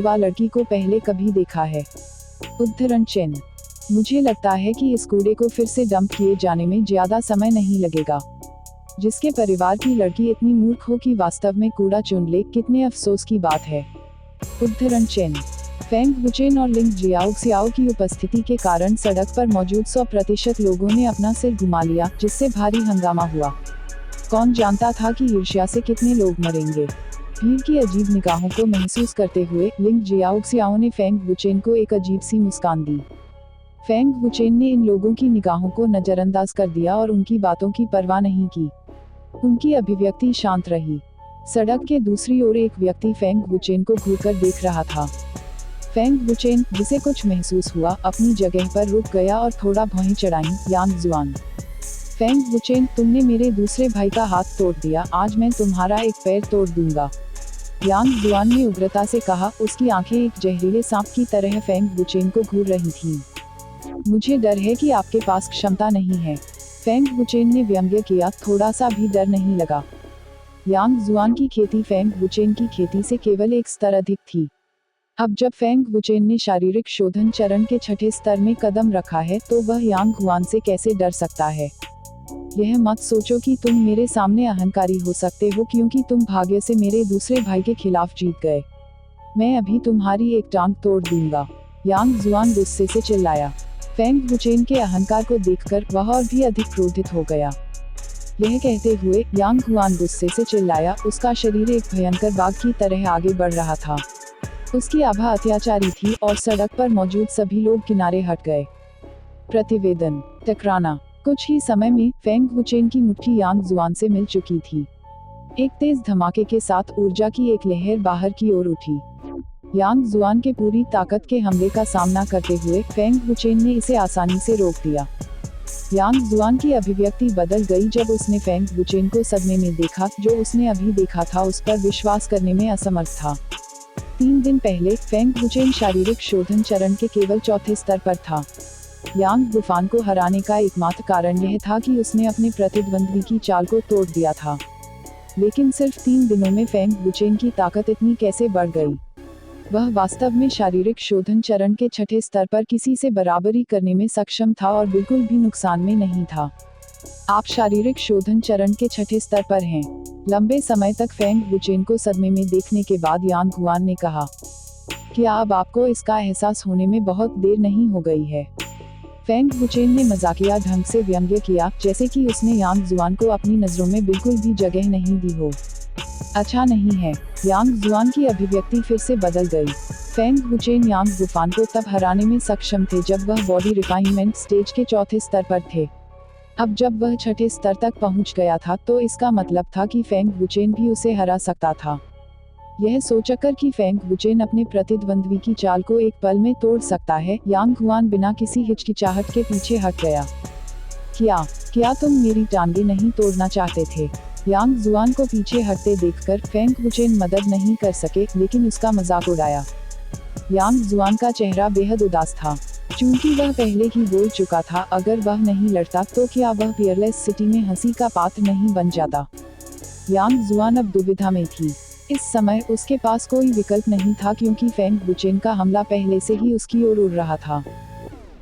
युवा लड़की को पहले कभी देखा है। उद्धरण चिन्ह। मुझे लगता है कि इस कूड़े को फिर से डंप किए जाने में ज्यादा समय नहीं लगेगा। जिसके परिवार की लड़की इतनी मूर्ख हो कि वास्तव में कूड़ा चुन ले, कितने अफसोस की बात है। उद्धरण चिन्ह। फेंग बुचेन और लिंग जियाओ की उपस्थिति के कारण सड़क पर मौजूद 100% लोगों ने अपना सिर घुमा लिया, जिससे भारी हंगामा हुआ। कौन जानता था कि ईर्ष्या से कितने लोग मरेंगे। भीड़ की अजीब निगाहों को महसूस करते हुए लिंग जियाओ ने फेंग बुचेन को एक अजीब सी मुस्कान दी। फेंग बुचेन ने इन लोगों की निगाहों को नजरअंदाज कर दिया और उनकी बातों की परवाह नहीं की। उनकी अभिव्यक्ति शांत रही। सड़क के दूसरी ओर एक व्यक्ति फेंग बुचेन को घूरकर देख रहा था। फेंग बुचेन, जिसे कुछ महसूस हुआ, अपनी जगह पर रुक गया और थोड़ा भौहें चढ़ाईं। यांग जुआन। फेंग बुचेन, तुमने मेरे दूसरे भाई का हाथ तोड़ दिया, आज मैं तुम्हारा एक पैर तोड़ दूंगा। यांग जुआन ने उग्रता से कहा, उसकी आंखें एक जहरीले सांप की तरह फेंग बुचेन को घूर रही थीं। मुझे डर है कि आपके पास क्षमता नहीं है। फेंग बुचेन ने व्यंग्य किया, थोड़ा सा भी डर नहीं लगा। यांग जुआन की खेती फेंग बुचेन की खेती से केवल एक स्तर अधिक थी। अब जब फेंग बुचेन ने शारीरिक शोधन चरण के 6ठे स्तर में कदम रखा है, तो वह यांग जुआन से कैसे डर सकता है। यह मत सोचो कि तुम मेरे सामने अहंकारी हो सकते हो क्योंकि तुम भाग्य से मेरे दूसरे भाई के खिलाफ जीत गए। मैं अभी तुम्हारी एक टांग तोड़ दूंगा। यांग जुआन गुस्से से चिल्लाया। फेंग बुचेन के अहंकार को देखकर वह और भी अधिक क्रोधित हो गया। यह कहते हुए यांग जुआन गुस्से से चिल्लाया, उसका शरीर एक भयंकर बाघ की तरह आगे बढ़ रहा था। उसकी आभा अत्याचारी थी और सड़क पर मौजूद सभी लोग किनारे हट गए। प्रतिवेदन। टकराना। कुछ ही समय में फेंग बुचेन की मुट्ठी यांग जुआन से मिल चुकी थी। एक तेज धमाके के साथ ऊर्जा की एक लहर बाहर की ओर उठी। यांग जुआन के पूरी ताकत के हमले का सामना करते हुए फेंग बुचेन ने इसे आसानी से रोक दिया। यांग जुआन की अभिव्यक्ति बदल गई जब उसने फेंग बुचेन को सदमे में देखा। जो उसने अभी देखा था उस पर विश्वास करने में असमर्थ था। 3 दिन पहले फेंग बुचेन शारीरिक शोधन चरण के केवल 4थे स्तर पर था। यांग बुफान को हराने का एकमात्र कारण यह था कि उसने अपने प्रतिद्वंद्वी की चाल को तोड़ दिया था। लेकिन सिर्फ 3 दिनों में फेंग बुचेन की ताकत इतनी कैसे बढ़ गई। वह वास्तव में शारीरिक शोधन चरण के 6ठे स्तर पर किसी से बराबरी करने में सक्षम था और बिल्कुल भी नुकसान में नहीं था। आप शारीरिक शोधन चरण के 6ठे स्तर पर हैं। लंबे समय तक फेंग बुचेन को सदमे में देखने के बाद यांग जुआन ने कहा, क्या अब आपको इसका एहसास होने में बहुत देर नहीं हो गई है। फेंग बुचेन ने मजाकिया ढंग से व्यंग्य किया, जैसे कि उसने यांग जुआन को अपनी नजरों में बिल्कुल भी जगह नहीं दी हो। अच्छा नहीं है। यांग जुआन की अभिव्यक्ति फिर से बदल गई। फेंग बुचेन यांग बुफान को तब हराने में सक्षम थे जब वह बॉडी रिफाइनमेंट स्टेज के 4थे स्तर पर थे। अब जब वह 6ठे स्तर तक पहुंच गया था तो इसका मतलब था कि फेंग बुचेन भी उसे हरा सकता था। यह सोचकर कि फेंग बुचेन अपने प्रतिद्वंद्वी की चाल को एक पल में तोड़ सकता है, यांग जुआन बिना किसी हिचकिचाहट के पीछे हट गया। क्या तुम मेरी टांगे नहीं तोड़ना चाहते थे। यांग जुआन को पीछे हटते देखकर फेंग बुचेन मदद नहीं कर सके, लेकिन उसका मजाक उड़ाया। यांग जुआन का चेहरा बेहद उदास था। चूंकि वह पहले ही बोल चुका था, अगर वह नहीं लड़ता तो क्या वह पियरलेस सिटी में हंसी का पात्र नहीं बन जाता। यांग जुआन अब दुविधा में थी। इस समय उसके पास कोई विकल्प नहीं था क्योंकि फेंग बुचेन का हमला पहले से ही उसकी ओर उड़ रहा था।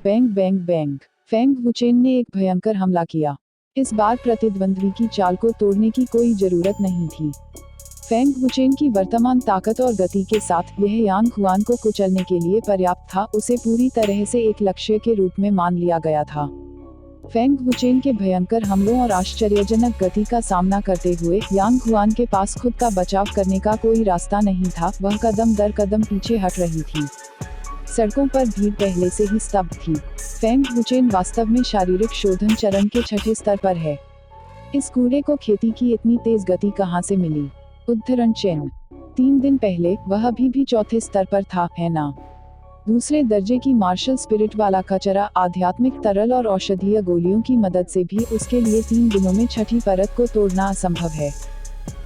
Bang bang bang. फेंग बुचेन ने एक भयंकर हमला किया। इस बार प्रतिद्वंद्वी की चाल को तोड़ने की कोई जरूरत नहीं थी। फेंग बुचेन की वर्तमान ताकत और गति के साथ यह यांग जुआन को कुचलने के लिए पर्याप्त था। उसे पूरी तरह से एक लक्ष्य के रूप में मान लिया गया था। फेंग बुचेन के भयंकर हमलों और आश्चर्यजनक गति का सामना करते हुए यांग जुआन के पास खुद का बचाव करने का कोई रास्ता नहीं था। वह कदम दर कदम पीछे हट रही थी। सड़कों पर भीड़ पहले से ही स्तब्ध थी। फेंग बुचेन वास्तव में शारीरिक शोधन चरण के 6ठे स्तर पर है। इस कूड़े को खेती की इतनी तेज गति कहां से मिली। उद्धरण चिन्ह। 3 दिन पहले वह अभी भी 4थे स्तर पर था, है ना। दूसरे दर्जे की मार्शल स्पिरिट वाला कचरा आध्यात्मिक तरल और औषधीय गोलियों की मदद से भी उसके लिए 3 दिनों में 6ठी परत को तोड़ना असंभव है।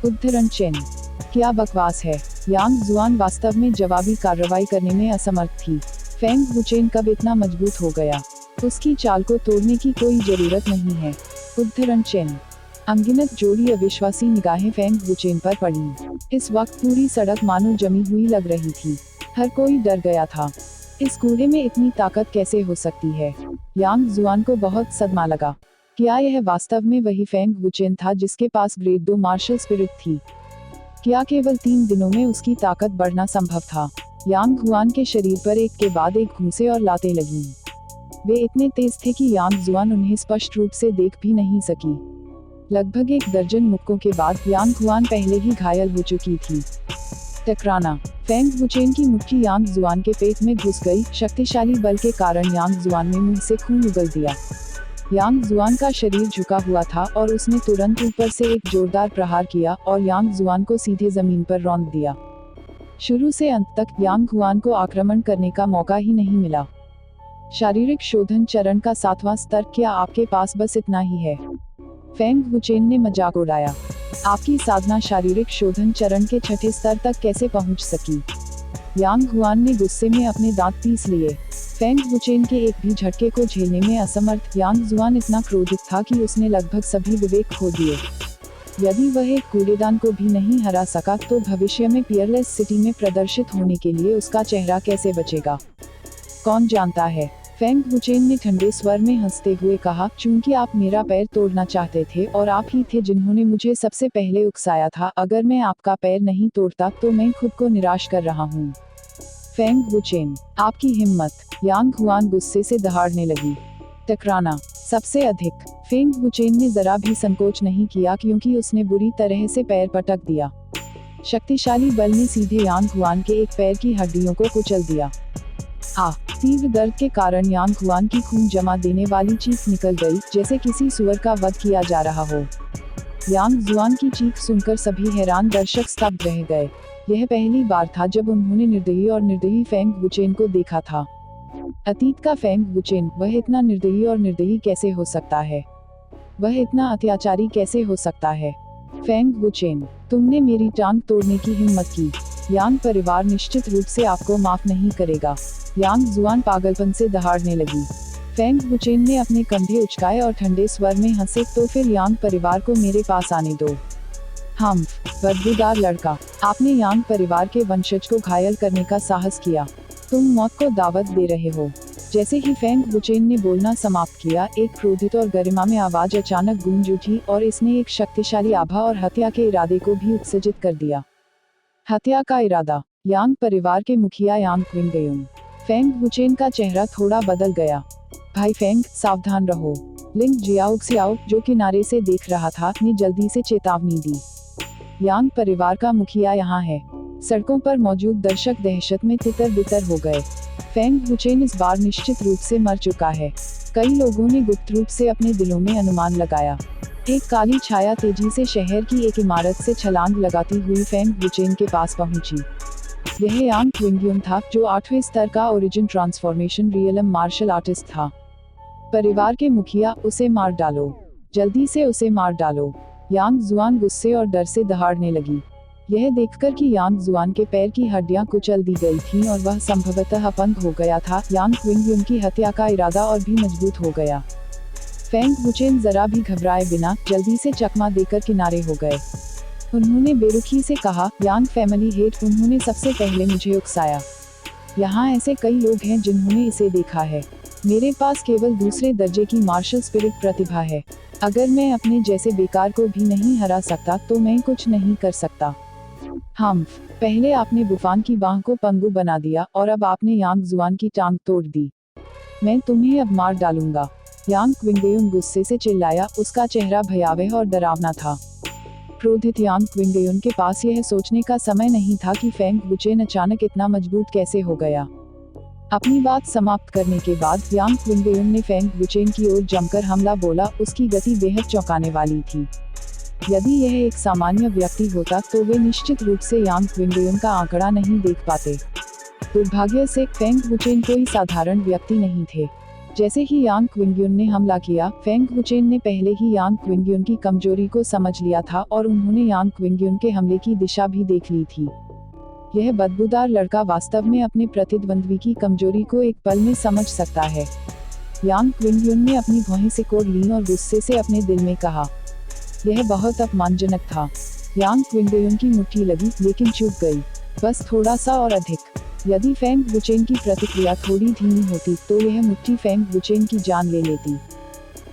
उद्धरण चिन्ह। क्या बकवास है। यांग जुआन वास्तव में जवाबी कार्रवाई करने में असमर्थ थी। फेंग बुचेन कब इतना मजबूत हो गया। उसकी चाल को तोड़ने की कोई जरूरत नहीं है। उद्धरण चिन्ह। अनगिनत जोड़ी अविश्वासी निगाहें फेंग बुचेन पर पड़ी। इस वक्त पूरी सड़क मानो जमी हुई लग रही थी। हर कोई डर गया था। इस कूड़े में इतनी ताकत कैसे हो सकती है? यांग जुआन को बहुत सदमा लगा। क्या यह वास्तव में वही फेंग वुचेन था जिसके पास ग्रेड 2 मार्शल स्पिरिट थी? क्या केवल 3 दिनों में उसकी ताकत बढ़ना संभव था? यांग जुआन के शरीर पर एक के बाद एक घूंसे और लातें लगीं। वे इतने तेज थे कि यांग जुआन उन्हें स्पष्ट रूप से देख भी नहीं सकी। लगभग 1 दर्जन मुक्कों के बाद यांग जुआन पहले ही घायल हो चुकी थी। टकराना। फेंग वुचेन की मुट्ठी यांग जुआन के पेट में घुस गई। शक्तिशाली बल के कारण यांग जुआन ने मुंह से खून उगल दिया। यांग जुआन का शरीर झुका हुआ था और उसने तुरंत ऊपर से एक जोरदार प्रहार किया और यांग जुआन को सीधे जमीन पर रौंद दिया। शुरू से अंत तक यांग जुआन को आक्रमण करने का मौका ही नहीं मिला। शारीरिक शोधन चरण का 7वां स्तर। क्या आपके पास बस इतना ही है? फेंग वुचेन ने मजाक उड़ाया। आपकी साधना शारीरिक शोधन चरण के 6ठे स्तर तक कैसे पहुंच सकी? यांग जुआन ने गुस्से में अपने दांत पीस लिए। फेंग वुचेन के एक भी झटके को झेलने में असमर्थ यांग जुआन इतना क्रोधित था कि उसने लगभग सभी विवेक खो दिए। यदि वह एक कूड़ेदान को भी नहीं हरा सका तो भविष्य में पियरलेस सिटी में प्रदर्शित होने के लिए उसका चेहरा कैसे बचेगा? कौन जानता है? फेंग वुचेन ने ठंडे स्वर में हंसते हुए कहा, चूंकि आप मेरा पैर तोड़ना चाहते थे और आप ही थे जिन्होंने मुझे सबसे पहले उकसाया था, अगर मैं आपका पैर नहीं तोड़ता तो मैं खुद को निराश कर रहा हूँ। फेंग वुचेन, आपकी हिम्मत! यांग जुआन गुस्से से दहाड़ने लगी। टकराना। सबसे अधिक। फेंग वुचेन ने जरा भी संकोच नहीं किया क्योंकि उसने बुरी तरह से पैर पटक दिया। शक्तिशाली बल ने सीधे यांग जुआन के एक पैर की हड्डियों को कुचल दिया। तीव्र दर्द के कारण यांग जुआन की खून जमा देने वाली चीख निकल गई, जैसे किसी सुअर का वध किया जा रहा हो। यांग जुआन की चीख सुनकर सभी हैरान दर्शक स्तब्ध रह गए। यह पहली बार था जब उन्होंने निर्दयी और निर्दयी फेंग वुचेन को देखा था। अतीत का फेंग वुचेन, वह इतना निर्दयी और निर्दयी कैसे हो सकता है? वह इतना अत्याचारी कैसे हो सकता है? फेंग वुचेन, तुमने मेरी टांग तोड़ने की हिम्मत की। यांग परिवार निश्चित रूप से आपको माफ नहीं करेगा। यांग जुआन पागलपन से दहाड़ने लगी। फेंग वुचेन ने अपने कंधे उचकाए और ठंडे स्वर में हंसे, तो फिर यांग परिवार को मेरे पास आने दो। बदबूदार लड़का, आपने यांग परिवार के वंशज को घायल करने का साहस किया। तुम मौत को दावत दे रहे हो। जैसे ही फेंग वुचेन ने बोलना समाप्त किया, एक क्रोधित और गरिमा में आवाज अचानक गूंज उठी और इसने एक शक्तिशाली आभा और हत्या के इरादे को भी उत्सर्जित कर दिया। हत्या का इरादा। यांग परिवार के मुखिया यांग क्विंगयुन। फेंग वुचेन का चेहरा थोड़ा बदल गया। भाई फेंग, सावधान रहो। लिंग जियाओक्सियाओ, जो किनारे से देख रहा था, ने जल्दी से चेतावनी दी। यांग परिवार का मुखिया यहाँ है। सड़कों पर मौजूद दर्शक दहशत में तितर बितर हो गए। फेंग वुचेन इस बार निश्चित रूप से मर चुका है। कई लोगों ने गुप्त रूप से अपने दिलों में अनुमान लगाया। एक काली छाया तेजी से शहर की एक इमारत से छलांग लगाती हुई फेंग वुचेन के पास पहुंची। यह यांग क्विंगयुन था, जो 8वें स्तर का origin transformation realm martial artist था। परिवार के मुखिया, उसे मार डालो, जल्दी से उसे मार डालो। यांग जुआन गुस्से और डर से दहाड़ने लगी। यह देखकर कि यांग जुआन के पैर की हड्डियां कुचल दी गई थीं और वह संभवतः अपंग हो गया था, यांग क्विंगयुन की हत्या का इरादा और भी मजबूत हो गया। फेंग वुचेन जरा भी घबराए बिना जल्दी से चकमा देकर किनारे हो गए। उन्होंने बेरुखी से कहा, यांग फैमिली हेट, उन्होंने सबसे पहले मुझे उकसाया। यहाँ ऐसे कई लोग हैं जिन्होंने इसे देखा है। मेरे पास केवल दूसरे दर्जे की मार्शल स्पिरिट प्रतिभा है। अगर मैं अपने जैसे बेकार को भी नहीं हरा सकता तो मैं कुछ नहीं कर सकता। पहले आपने बुफान की बांह को पंगु बना दिया और अब आपने यांग जुआन की टांग तोड़ दी। मैं तुम्हें अब मार डालूंगा। यांग क्विंगयुन गुस्से से चिल्लाया, उसका चेहरा भयावह और डरावना था। क्रोधित यांग क्विंगयुन के पास यह सोचने का समय नहीं था कि फेंग वुचेन अचानक इतना मजबूत कैसे हो गया। अपनी बात समाप्त करने के बाद यांग क्विंगयुन ने फेंग वुचेन की ओर जमकर हमला बोला। उसकी गति बेहद चौंकाने वाली थी। यदि यह एक सामान्य व्यक्ति होता तो वे निश्चित रूप से यांग क्विंगयुन का आंकड़ा नहीं देख पाते। दुर्भाग्य से फेंग वुचेन कोई साधारण व्यक्ति नहीं थे। जैसे ही यांग क्विंगयुन ने हमला किया, फेंग वुचेन ने पहले ही यांग क्विंगयुन की कमजोरी को समझ लिया था और उन्होंने यांग क्विंगयुन के हमले की दिशा भी देख ली थी। यह बदबूदार लड़का वास्तव में अपने प्रतिद्वंद्वी की कमजोरी को एक पल में समझ सकता है। यांग क्विंगयुन ने अपनी भौहें सिकोड़ लीं और गुस्से से अपने दिल में कहा, यह बहुत अपमानजनक था। यांग क्विंगयुन की मुट्ठी लगी लेकिन चूक गई। बस थोड़ा सा और अधिक। यदि फेंग वुचेन की प्रतिक्रिया थोड़ी धीमी होती तो यह मुट्ठी फेंग वुचेन की जान ले लेती।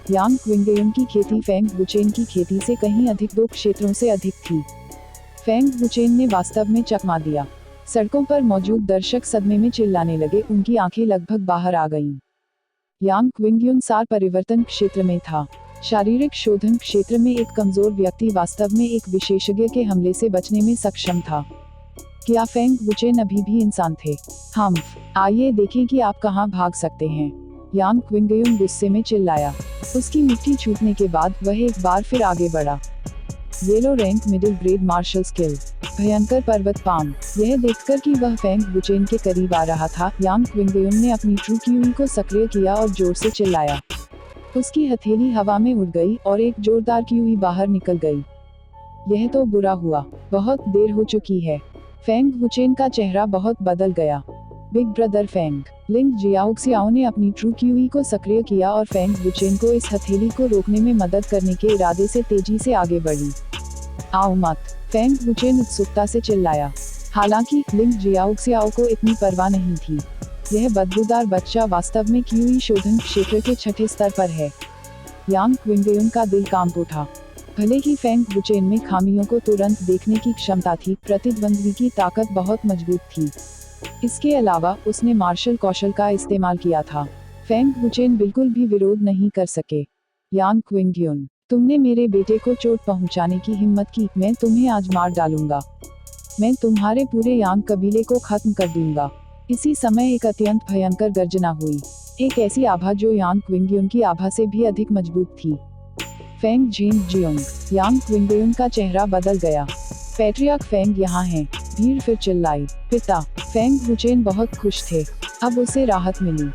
यांग क्विंगयुन की खेती फेंग वुचेन की खेती से कहीं अधिक 2 क्षेत्रों से अधिक थी। फेंग वुचेन ने वास्तव में चकमा दिया। सड़कों पर मौजूद दर्शक सदमे में चिल्लाने लगे, उनकी आंखें लगभग बाहर आ गईं। यांग क्विंगयुन सार परिवर्तन क्षेत्र में था। शारीरिक शोधन क्षेत्र में एक कमजोर व्यक्ति वास्तव में एक विशेषज्ञ के हमले से बचने में सक्षम था। क्या फेंग वुचेन अभी भी इंसान थे? आइए देखें कि आप कहां भाग सकते हैं। यांग क्विंगयुन गुस्से में चिल्लाया। उसकी मुट्ठी छूटने के बाद वह एक बार फिर आगे बढ़ा। Yellow rank middle grade martial skill, भयंकर पर्वत पाम। यह देखकर कि वह फेंग वुचेन के करीब आ रहा था, यांग क्विंगयुन ने अपनी ट्रू क्यूई को सक्रिय किया और जोर से चिल्लाया। उसकी हथेली हवा में उड़ गई और एक जोरदार क्यूई बाहर निकल गई। यह तो बुरा हुआ, बहुत देर हो चुकी है। फेंग वुचेन का चेहरा बहुत बदल गया। Big brother Feng. लिंग जियाओक्सियाओ ने अपनी ट्रू क्यूई को सक्रिय किया और फेंग वुचेन को इस हथेली को रोकने में मदद करने के इरादे से तेजी से आगे बढ़ी। आओ मत, फेंग वुचेन उत्सुकता से चिल्लाया। हालांकि लिंग जियाओक्सियाओ को इतनी परवाह नहीं थी। यह बदबूदार बच्चा वास्तव में क्यूई शोधन क्षेत्र के 6ठे स्तर पर है। यांग क्विंगयुन का दिल कांप उठा। भले ही फेंग वुचेन में खामियों को तुरंत देखने की क्षमता थी, प्रतिद्वंद्वी की ताकत बहुत मजबूत थी। इसके अलावा उसने मार्शल कौशल का इस्तेमाल किया था। फेंग वुचेन बिल्कुल भी विरोध नहीं कर सके। यांग क्विंगयुन, तुमने मेरे बेटे को चोट पहुंचाने की हिम्मत की, मैं तुम्हें आज मार डालूंगा। मैं तुम्हारे पूरे यांग कबीले को खत्म कर दूंगा। इसी समय एक अत्यंत भयंकर गर्जना हुई, एक ऐसी आभा जो यांग क्विंगयुन की आभा से भी अधिक मजबूत थी। Feng Zheng Jiyong. Yang Qingyun का चेहरा बदल गया। पैट्रियार्क फेंग यहाँ हैं। भीड़ फिर चिल्लाई। पिता। फेंग वुचेन बहुत खुश थे, अब उसे राहत मिली।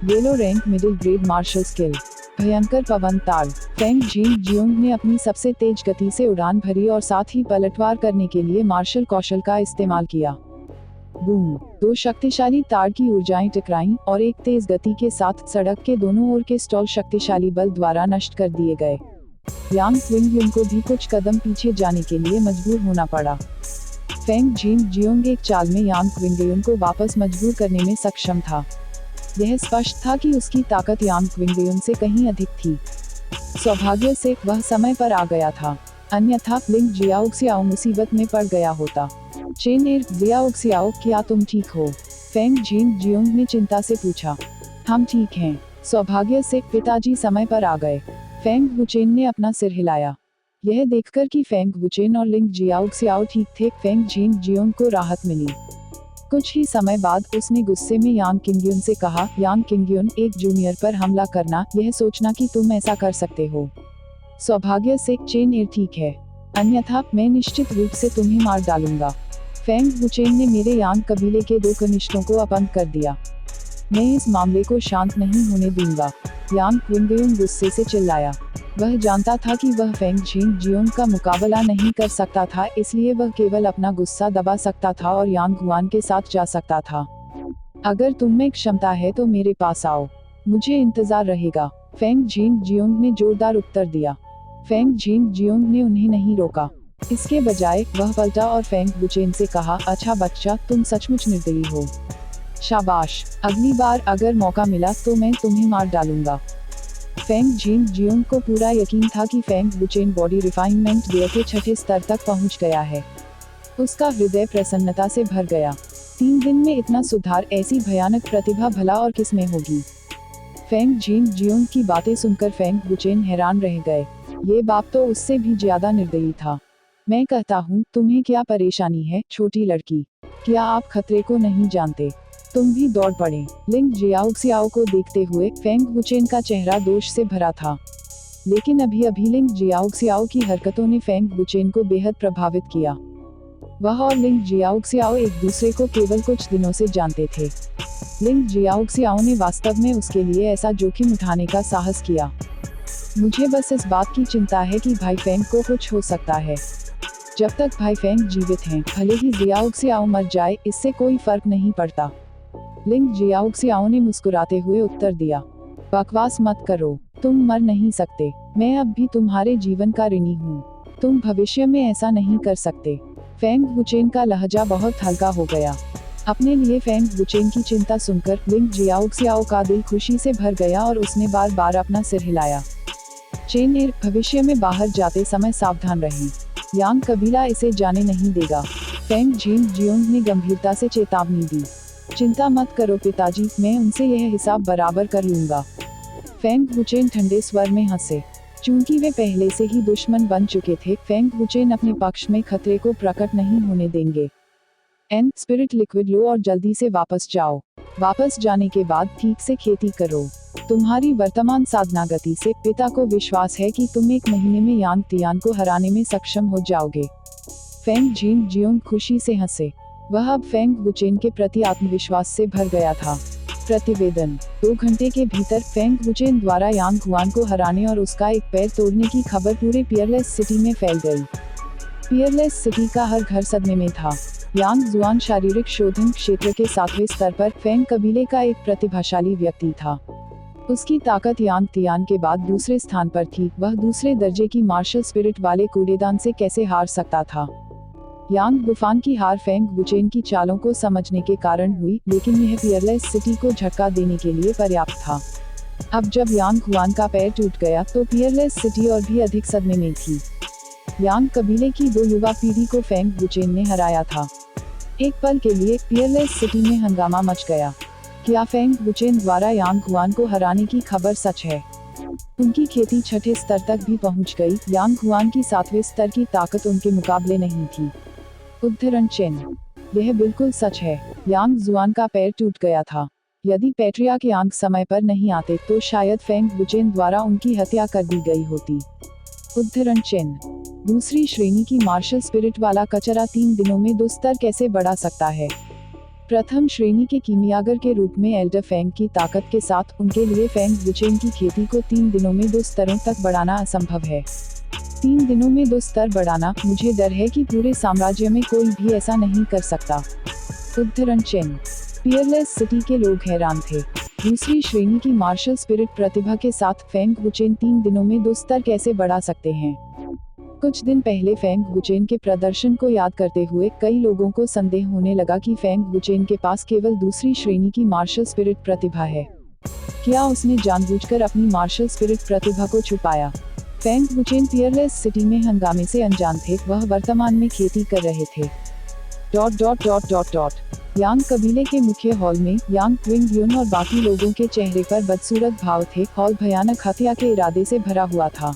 Yellow rank middle grade martial skill, भयंकर पवन ताल। फेंग झेंग जियोंग ने अपनी सबसे तेज गति से उड़ान भरी और साथ ही पलटवार करने के लिए मार्शल कौशल का इस्तेमाल किया। बूम। 2 शक्तिशाली तार की ऊर्जाएं टकराईं और एक तेज गति के साथ सड़क के दोनों ओर के स्टॉल शक्तिशाली बल द्वारा नष्ट कर दिए गए। यांग क्विंगयुन को भी कुछ कदम पीछे जाने के लिए मजबूर होना पड़ा। फेंग झेंग जियोंग एक चाल में यांग क्विंगयुन को वापस मजबूर करने में सक्षम था। यह स्पष्ट था कि उसकी ताकत यांग क्विंगयुन से कहीं अधिक थी। सौभाग्य से वह समय पर आ गया था, अन्यथा लिंग जियाओक्सियाओ मुसीबत में पड़ गया होता। चेन एर जियाओक्सियाओ, क्या तुम ठीक हो? फेंग झेंग जियोंग ने चिंता से पूछा। हम ठीक हैं, सौभाग्य से पिताजी समय पर आ गए। फेंग वुचेन ने अपना सिर हिलाया। यह देखकर कि फेंग वुचेन और लिंग जियाओक्सियाओ ठीक थे, फेंग झेंग जियोंग को राहत मिली। कुछ ही समय बाद उसने गुस्से में यांग किंगयुन से कहा, यांग किंगयुन, एक जूनियर पर हमला करना, यह सोचना कि तुम ऐसा कर सकते हो। सौभाग्य से चेन एर ठीक है, अन्यथा मैं निश्चित रूप से तुम्हें मार डालूंगा। फेंग वुचेन ने मेरे यांग कबीले के 2 कनिष्ठों को अपंग कर दिया। मैं इस मामले को शांत नहीं होने दूंगा। यांग क्विंगयुन गुस्से से चिल्लाया। वह जानता था कि वह फेंग झेंग जियोंग का मुकाबला नहीं कर सकता था, इसलिए वह केवल अपना गुस्सा दबा सकता था और यांग हुआन के साथ जा सकता था। अगर तुम में क्षमता है तो मेरे पास आओ, मुझे इंतजार रहेगा। फेंग झेंग जियोंग ने जोरदार उत्तर दिया। फेंग झेंग जियोंग ने उन्हें नहीं रोका। इसके बजाय वह पलटा और फेंग वुचेन से कहा, अच्छा बच्चा, तुम सचमुच निर्दयी हो। शाबाश, अगली बार अगर मौका मिला तो मैं तुम्हें मार डालूंगा। फेंग झेंग जियोंग को पूरा यकीन था कि फेंग वुचेन बॉडी रिफाइनमेंट गियर के 6ठे स्तर तक पहुंच गया है। उसका हृदय प्रसन्नता से भर गया। 3 दिन में इतना सुधार, ऐसी भयानक प्रतिभा भला और किस में होगी। फेंग झेंग जियोंग की बातें सुनकर फेंग वुचेन हैरान रह गए। ये बाप तो उससे भी ज्यादा निर्दयी था। मैं कहता हूँ, तुम्हें क्या परेशानी है, छोटी लड़की? क्या आप खतरे को नहीं जानते? तुम भी दौड़ पड़े। लिंग जियाओक्सियाओ को देखते हुए फेंग वुचेन का चेहरा दोष से भरा था। लेकिन अभी लिंग जियाओक्सियाओ की हरकतों ने फेंग वुचेन को बेहद प्रभावित किया। वह और लिंग जियाओक्सियाओ एक दूसरे को केवल कुछ दिनों से जानते थे। लिंग जियाओक्सियाओ ने वास्तव में उसके लिए ऐसा जोखिम उठाने का साहस किया। मुझे बस इस बात की चिंता है कि भाई फेंग को कुछ हो सकता है। जब तक भाई फेंग जीवित हैं, भले ही जियाओक्सियाओ मर जाए, इससे कोई फर्क नहीं पड़ता। लिंग जियाओक्सियाओ ने मुस्कुराते हुए उत्तर दिया। बकवास मत करो, तुम मर नहीं सकते। मैं अब भी तुम्हारे जीवन का ऋणी हूँ। तुम भविष्य में ऐसा नहीं कर सकते। फेंग वुचेन का लहजा बहुत हल्का हो गया। अपने लिए फेंग वुचेन की चिंता सुनकर लिंग जियाओक्सियाओ का दिल खुशी से भर गया और उसने बार बार अपना सिर हिलाया। चेन एर, भविष्य में बाहर जाते समय सावधान रहें। यांग कबीला इसे जाने नहीं देगा। फेंग झेंग जियोंग ने गंभीरता से चेतावनी दी। चिंता मत करो पिताजी, मैं उनसे यह हिसाब बराबर कर लूंगा। फेंग वुचेन ठंडे स्वर में हंसे। चूंकि वे पहले से ही दुश्मन बन चुके थे, फेंग वुचेन अपने पक्ष में खतरे को प्रकट नहीं होने देंगे। एन स्पिरिट लिक्विड लो और जल्दी से वापस जाओ। वापस जाने के बाद ठीक से खेती करो। तुम्हारी वर्तमान साधना गति से पिता को विश्वास है कि तुम 1 महीने में यांग तियान को हराने में सक्षम हो जाओगे। फेंग झेंग जियोंग खुशी से हंसे। वह अब फेंग वुचेन के प्रति आत्मविश्वास से भर गया था। प्रतिवेदन 2 घंटे के भीतर फेंग वुचेन द्वारा यांग हुआन को हराने और उसका एक पैर तोड़ने की खबर पूरे पियरलेस सिटी में फैल गई। पियरलेस सिटी का हर घर सदमे में था। यांग जुआन शारीरिक शोधन क्षेत्र के 7वें स्तर पर फेंग कबीले का एक प्रतिभाशाली व्यक्ति था। उसकी ताकत यांग तियान के बाद दूसरे स्थान पर थी। वह दूसरे दर्जे की मार्शल स्पिरिट वाले कूड़ेदान से कैसे हार सकता था। यांग गुफान की हार फेंग वुचेन की चालों को समझने के कारण हुई, लेकिन यह पियरलेस सिटी को झटका देने के लिए पर्याप्त था। अब जब यांग हुआन का पैर टूट गया तो पियरलेस सिटी और भी अधिक सदमे में थी। यांग कबीले की 2 युवा पीढ़ी को फेंग वुचेन ने हराया था। एक पल के लिए पियरलेस सिटी में हंगामा मच गया। क्या फेंग वुचेन द्वारा यांग हुआन को हराने की खबर सच है? उनकी खेती 6ठे स्तर तक भी पहुंच गई। यांग हुआन की 7वें स्तर की ताकत उनके मुकाबले नहीं थी। उद्धरण चिन्ह। यह बिल्कुल सच है। यांग जुआन का पैर टूट गया था। यदि पैट्रियार्क यांग समय पर नहीं आते तो शायद फेंग वुचेन द्वारा उनकी हत्या कर दी गई होती। उद्धरण चिन्ह। दूसरी श्रेणी की मार्शल स्पिरिट वाला कचरा 3 दिनों में 2 स्तर कैसे बढ़ा सकता है? प्रथम श्रेणी के कीमियागर के रूप में एल्डर फेंग की ताकत के साथ उनके लिए फेंग वुचेन की खेती को 3 दिनों में 2 स्तरों तक बढ़ाना असंभव है। 3 दिनों में 2 स्तर बढ़ाना, मुझे डर है कि पूरे साम्राज्य में कोई भी ऐसा नहीं कर सकता। उद्धरण चिन्ह। पियरलेस सिटी के लोग हैरान थे। दूसरी श्रेणी की मार्शल स्पिरिट प्रतिभा के साथ फेंग वुचेन 3 दिनों में 2 स्तर कैसे बढ़ा सकते हैं? कुछ दिन पहले फेंग वुचेन के प्रदर्शन को याद करते हुए कई लोगों को संदेह होने लगा कि फेंग वुचेन के पास केवल दूसरी श्रेणी की मार्शल स्पिरिट प्रतिभा है। क्या उसने जानबूझकर अपनी मार्शल स्पिरिट प्रतिभा को छुपाया? फेंग वुचेन पियरलेस सिटी में हंगामे से अनजान थे। वह वर्तमान में खेती कर रहे थे। यांग कबीले के मुख्य हॉल में यांग क्विंग यून और बाकी लोगों के चेहरे पर बदसूरत भाव थे। हॉल भयानक हत्या के इरादे से भरा हुआ था।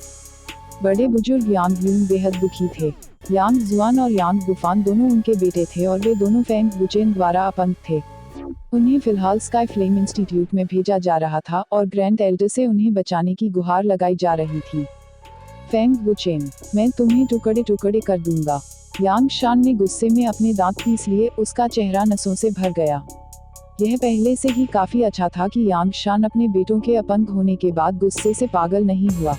बड़े बुजुर्ग यांग यून बेहद दुखी थे। यांग जुआन और यांग गुफान दोनों उनके बेटे थे और वे दोनों फेंग वुचेन द्वारा अपंग थे। उन्हें फिलहाल स्काई फ्लेम इंस्टीट्यूट में भेजा जा रहा था और ग्रैंड एल्डर से उन्हें बचाने की गुहार लगाई जा रही थी। फेंग वुचेन, मैं तुम्हें टुकड़े टुकड़े कर दूंगा। यांग शान ने गुस्से में अपने दांत पीस लिए। उसका चेहरा नसों से भर गया। यह पहले से ही काफी अच्छा था कि यांग शान अपने बेटों के अपंग होने के बाद गुस्से से पागल नहीं हुआ।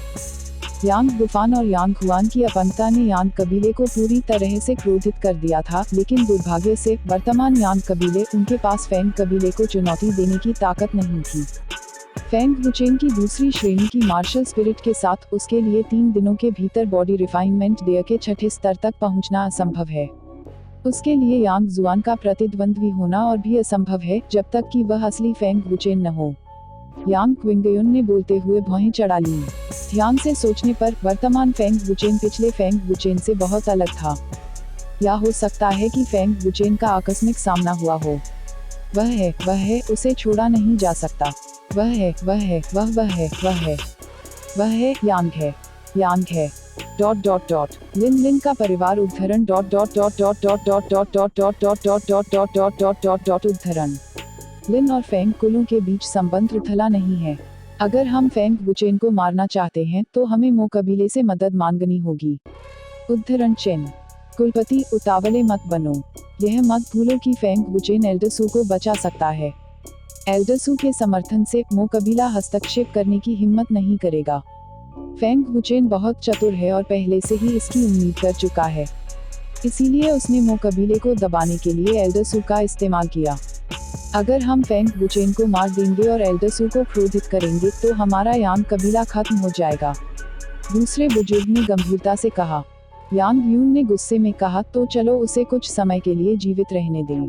यांग गुफान और यांग हुआन की अपंगता ने यांग कबीले को पूरी तरह से क्रोधित कर दिया था, लेकिन दुर्भाग्य से वर्तमान यांग कबीले उनके पास फेंग कबीले को चुनौती देने की ताकत नहीं थी। फेंग वुचेन की दूसरी श्रेणी की मार्शल स्पिरिट के साथ उसके लिए 3 दिनों के भीतर बॉडी रिफाइनमेंट डेयर के 6ठे स्तर तक पहुंचना असंभव है। उसके लिए यांग जुआन का प्रतिद्वंद्वी होना और भी असंभव है जब तक कि वह असली फेंग वुचेन न हो। यांग क्विंगयुन ने बोलते हुए भौहें चढ़ा लीं। ध्यान से सोचने पर वर्तमान फेंग वुचेन पिछले फेंग वुचेन से बहुत अलग था। या हो सकता है कि फेंग वुचेन का आकस्मिक सामना हुआ हो। वह है, उसे छोड़ा नहीं जा सकता। वह है, यांग है। लिन का परिवार उद्धरण उद्धरण। लिन और फेंग कुलों के बीच संबंध उथला नहीं है। अगर हम फेंग वुचेन को मारना चाहते हैं तो हमें मो कबीले से मदद मांगनी होगी। उद्धरण चिन्ह। कुलपति, उतावले मत बनो। यह मत भूलो कि फेंग वुचेन एल्डरसू को बचा सकता है। एल्डरसू के समर्थन से मो कबीला हस्तक्षेप करने की हिम्मत नहीं करेगा। फेंग वुचेन बहुत चतुर है और पहले से ही इसकी उम्मीद कर चुका है। इसीलिए उसने मो कबीले को दबाने के लिए एल्डरसू का इस्तेमाल किया। अगर हम फेंग वुचेन को मार देंगे और एल्डरसू को क्रोधित करेंगे तो हमारा यांग कबीला खत्म हो जाएगा। दूसरे बुजुर्ग ने गंभीरता से कहा। यांग यून ने गुस्से में कहा, तो चलो उसे कुछ समय के लिए जीवित रहने दें।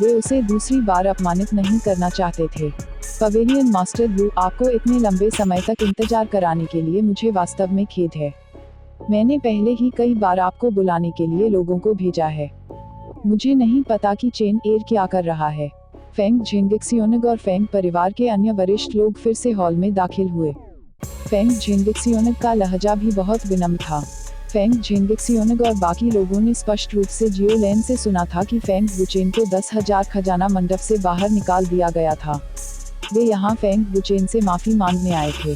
वे उसे दूसरी बार अपमानित नहीं करना चाहते थे। पवेलियन मास्टर यू, आपको इतने लंबे समय तक इंतजार कराने के लिए मुझे वास्तव में खेद है। मैंने पहले ही कई बार आपको बुलाने के लिए लोगों को भेजा है। मुझे नहीं पता कि चेन एयर क्या कर रहा है। फेंग झिंगक्सियोनग और फेंग परिवार के अन्य वरिष्ठ लोग फिर से हॉल में दाखिल हुए। फेंग झिंगक्सियोनग का लहजा भी बहुत विनम्र था। फेंग झिंगक्सियोनग और बाकी लोगों ने स्पष्ट रूप से जियोलैन से सुना था कि फेंग वुचेन को 10,000 खजाना मंडप से बाहर निकाल दिया गया था। वे यहाँ फेंग वुचेन से माफी मांगने आए थे।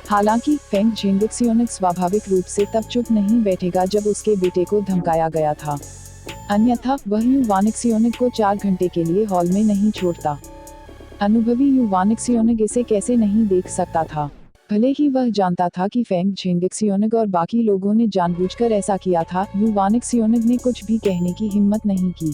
हालांकि फेंग झिंगक्सियोनग स्वाभाविक रूप से तब चुप नहीं बैठेगा जब उसके बेटे को धमकाया गया था, अन्यथा वह यू वानिक्सियोनग को 4 घंटे के लिए हॉल में नहीं छोड़ता। अनुभवी यू वानिक्सियोनग इसे कैसे नहीं देख सकता था। भले ही वह जानता था कि फेंग झिंगक्सियोनग और बाकी लोगों ने जानबूझकर ऐसा किया था, यू वानिक्सियोनग ने कुछ भी कहने की हिम्मत नहीं की।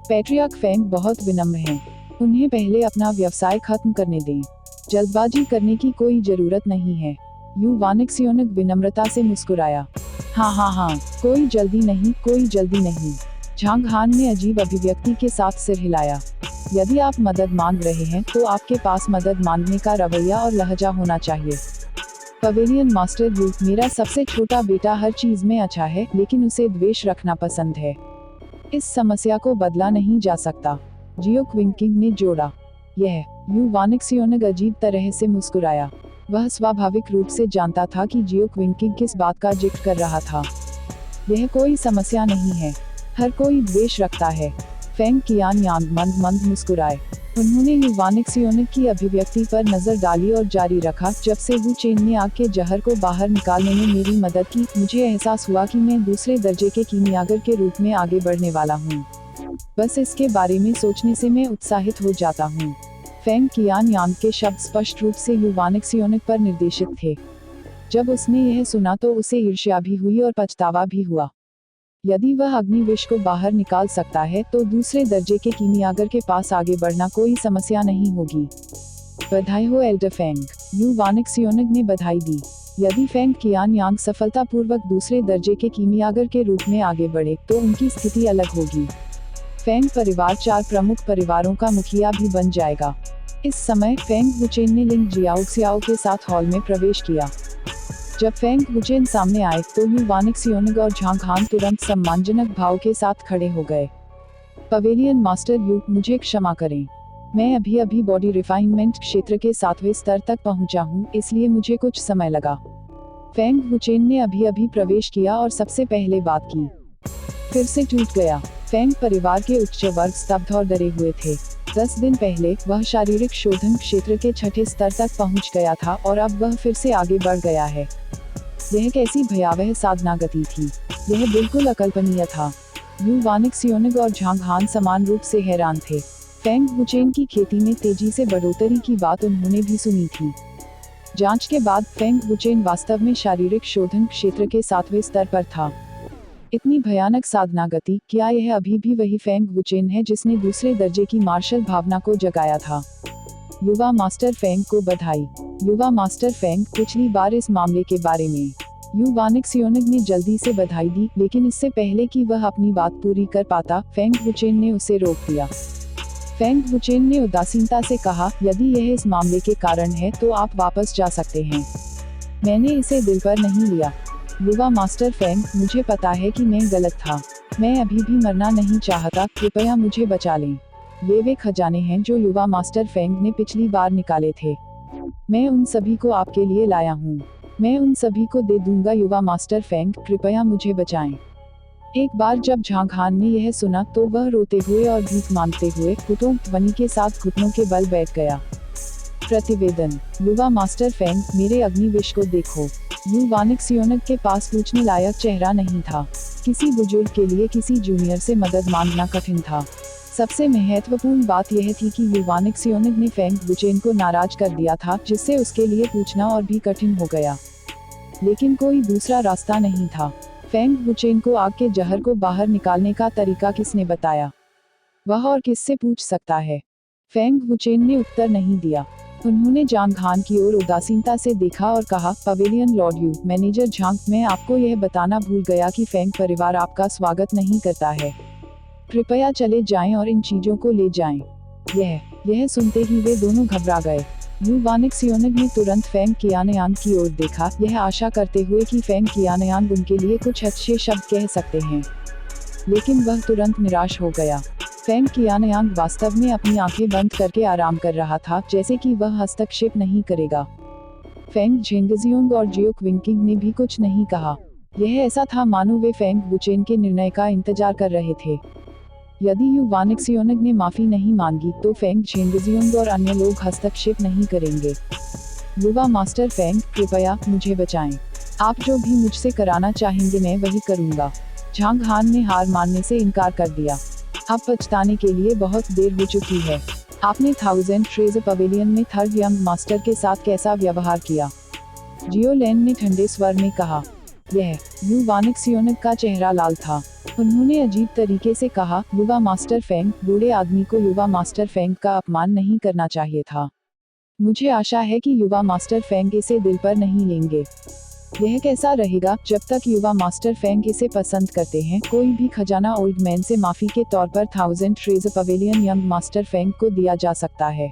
पैट्रियार्क फेंग बहुत विनम्र हैं। उन्हें पहले अपना व्यवसाय खत्म करने दें। जल्दबाजी करने की कोई जरूरत नहीं है। यू वानिक्सियोनग विनम्रता से मुस्कुराया। हाँ, कोई जल्दी नहीं, कोई जल्दी नहीं। झांग हान ने अजीब अभिव्यक्ति के साथ सिर हिलाया। यदि आप मदद मांग रहे हैं तो आपके पास मदद मांगने का रवैया और लहजा होना चाहिए। पवेलियन मास्टर यू, मेरा सबसे छोटा बेटा हर चीज में अच्छा है, लेकिन उसे द्वेष रखना पसंद है। इस समस्या को बदला नहीं जा सकता, जियो क्विंकिंग ने जोड़ा। यह यू वानिक्सियोनग अजीब तरह से मुस्कुराया। वह स्वाभाविक रूप से जानता था कि जियो क्विंकिंग किस बात का जिक्र कर रहा था। यह कोई समस्या नहीं है, हर कोई द्वेष रखता है। फेंग कियान यांग मंद मंद मुस्कुराए। उन्होंने यू वानिक्सियोनग की अभिव्यक्ति पर नजर डाली और जारी रखा, जब से वू चेन ने आग के जहर को बाहर निकालने में मेरी मदद की, मुझे एहसास हुआ कि मैं दूसरे दर्जे के कीमियागर के रूप में आगे बढ़ने वाला हूँ। बस इसके बारे में सोचने से मैं उत्साहित हो जाता हूँ। फेंग कियान यांग के शब्द स्पष्ट रूप से यू वानिक्सियोनग पर निर्देशित थे। जब उसने यह सुना तो उसे ईर्ष्या भी हुई और पछतावा भी हुआ। यदि वह अग्निविष को बाहर निकाल सकता है तो दूसरे दर्जे के कीमियागर के पास आगे बढ़ना कोई समस्या नहीं होगी। बधाई हो एल्डर फेंग, यू वानिक्सियोनग ने बधाई दी। यदि फेंग कियान यांग सफलतापूर्वक दूसरे दर्जे के कीमियागर के रूप में आगे बढ़े तो उनकी स्थिति अलग होगी। फेंग परिवार 4 प्रमुख परिवारों का मुखिया भी बन जाएगा। इस समय फेंग वुचेन ने लिंग जियाओक्सियाओ के साथ हॉल में प्रवेश किया। जब फेंग वुचेन सामने आए तो यू वानिक्सियोनग और झांग हान तुरंत सम्मानजनक भाव के साथ खड़े हो गए। पवेलियन मास्टर यू, मुझे क्षमा करें। मैं अभी बॉडी रिफाइनमेंट क्षेत्र के 7वें स्तर तक पहुंचा हूं, इसलिए मुझे कुछ समय लगा। फेंग वुचेन ने अभी प्रवेश किया और सबसे पहले बात की। फिर से टूट गया। फेंग परिवार के उच्च वर्ग स्तब्ध और डरे हुए थे। 10 दिन पहले वह शारीरिक शोधन क्षेत्र के 6ठे स्तर तक पहुंच गया था और अब वह फिर से आगे बढ़ गया है। यह कैसी भयावह साधना गति थी। यह बिल्कुल अकल्पनीय था। यू वानिक्सियोनग और झांग हान समान रूप से हैरान थे। फेंग वुचेन की खेती में तेजी से बढ़ोतरी की बात उन्होंने भी सुनी थी। जांच के बाद फेंग वुचेन वास्तव में शारीरिक शोधन क्षेत्र के 7वें स्तर पर था। इतनी भयानक साधना गति, क्या यह अभी भी वही फेंग वुचेन है जिसने दूसरे दर्जे की मार्शल भावना को जगाया था? युवा मास्टर फेंग को बधाई। युवा मास्टर फेंग, पिछली बार इस मामले के बारे में यू वानिक्सियोनग ने जल्दी से बधाई दी, लेकिन इससे पहले कि वह अपनी बात पूरी कर पाता, फेंग वुचेन ने उसे रोक दिया। फेंग वुचेन ने उदासीनता से कहा, यदि यह इस मामले के कारण है तो आप वापस जा सकते हैं। मैंने इसे दिल पर नहीं लिया। युवा मास्टर फेंग, मुझे पता है कि मैं गलत था। मैं अभी भी मरना नहीं चाहता, कृपया मुझे बचा लें। ये वे खजाने हैं जो युवा मास्टर फेंग ने पिछली बार निकाले थे। मैं उन सभी को आपके लिए लाया हूँ। मैं उन सभी को दे दूंगा। युवा मास्टर फेंग, कृपया मुझे बचाएं। एक बार जब झांग हान ने यह सुना तो वह रोते हुए और भीख मांगते हुए कुटुंब ध्वनि के साथ घुटनों के बल बैठ गया। प्रतिवेदन, युवा मास्टर फेंग, मेरे अग्निविष को देखो। यू वानिक्सियोनग के पास पूछने लायक चेहरा नहीं था। किसी बुजुर्ग के लिए किसी जूनियर से मदद मांगना कठिन था। सबसे महत्वपूर्ण बात यह थी कि यू वानिक्सियोनग ने फेंग वुचेन को नाराज कर दिया था, जिससे उसके लिए पूछना और भी कठिन हो गया। लेकिन कोई दूसरा रास्ता नहीं था। फेंग वुचेन को आग के जहर को बाहर निकालने का तरीका किसने बताया? वह और किससे पूछ सकता है? फेंग वुचेन ने उत्तर नहीं दिया। उन्होंने झांग हान की ओर उदासीनता से देखा और कहा, pavilion lord you, manager Zhang, मैं आपको यह बताना भूल गया कि फेंग परिवार आपका स्वागत नहीं करता है। कृपया चले जाएं और इन चीजों को ले जाएं। यह सुनते ही वे दोनों घबरा गए। यू वानिक्सियोनिग ने तुरंत फेंग कियानयांग की ओर देखा, यह आशा करते हुए कि फेंग कियानयांग उनके लिए कुछ अच्छे शब्द कह सकते हैं, लेकिन वह तुरंत निराश हो गया। फेंग कियानयांग वास्तव में अपनी आंखें बंद करके आराम कर रहा था, जैसे कि वह हस्तक्षेप नहीं करेगा। फेंग झेंगजियोंग और जियोक विंकिंग ने भी कुछ नहीं कहा। यह ऐसा था मानो वे फेंग वुचेन के निर्णय का इंतजार कर रहे थे। यदि यू वानिक्सियोनिग ने माफी नहीं मांगी तो फेंग झेंगजियोंग और अन्य लोग हस्तक्षेप नहीं करेंगे। युवा मास्टर फेंग, कृपया मुझे बचाएं। आप जो भी मुझसे कराना चाहेंगे मैं वही करूंगा। झांग हान ने हार मानने से इनकार कर दिया। अब पछताने के लिए बहुत देर हो चुकी है। आपने 1000 ट्रेजर पवेलियन में थर्ड यंग मास्टर के साथ कैसा व्यवहार किया? जियो लैन ने ठंडे स्वर में कहा। यह यू वानिक्सियोनिग का चेहरा लाल था। उन्होंने अजीब तरीके से कहा, युवा मास्टर फेंग, बूढ़े आदमी को युवा मास्टर फेंग का अपमान नहीं करना चाहिए था। मुझे आशा है कि युवा मास्टर फेंग इसे दिल पर नहीं लेंगे। यह कैसा रहेगा? जब तक युवा मास्टर फेंग इसे पसंद करते हैं, कोई भी खजाना ओल्ड मैन से माफी के तौर पर 1000 treasure pavilion young master Feng को दिया जा सकता है।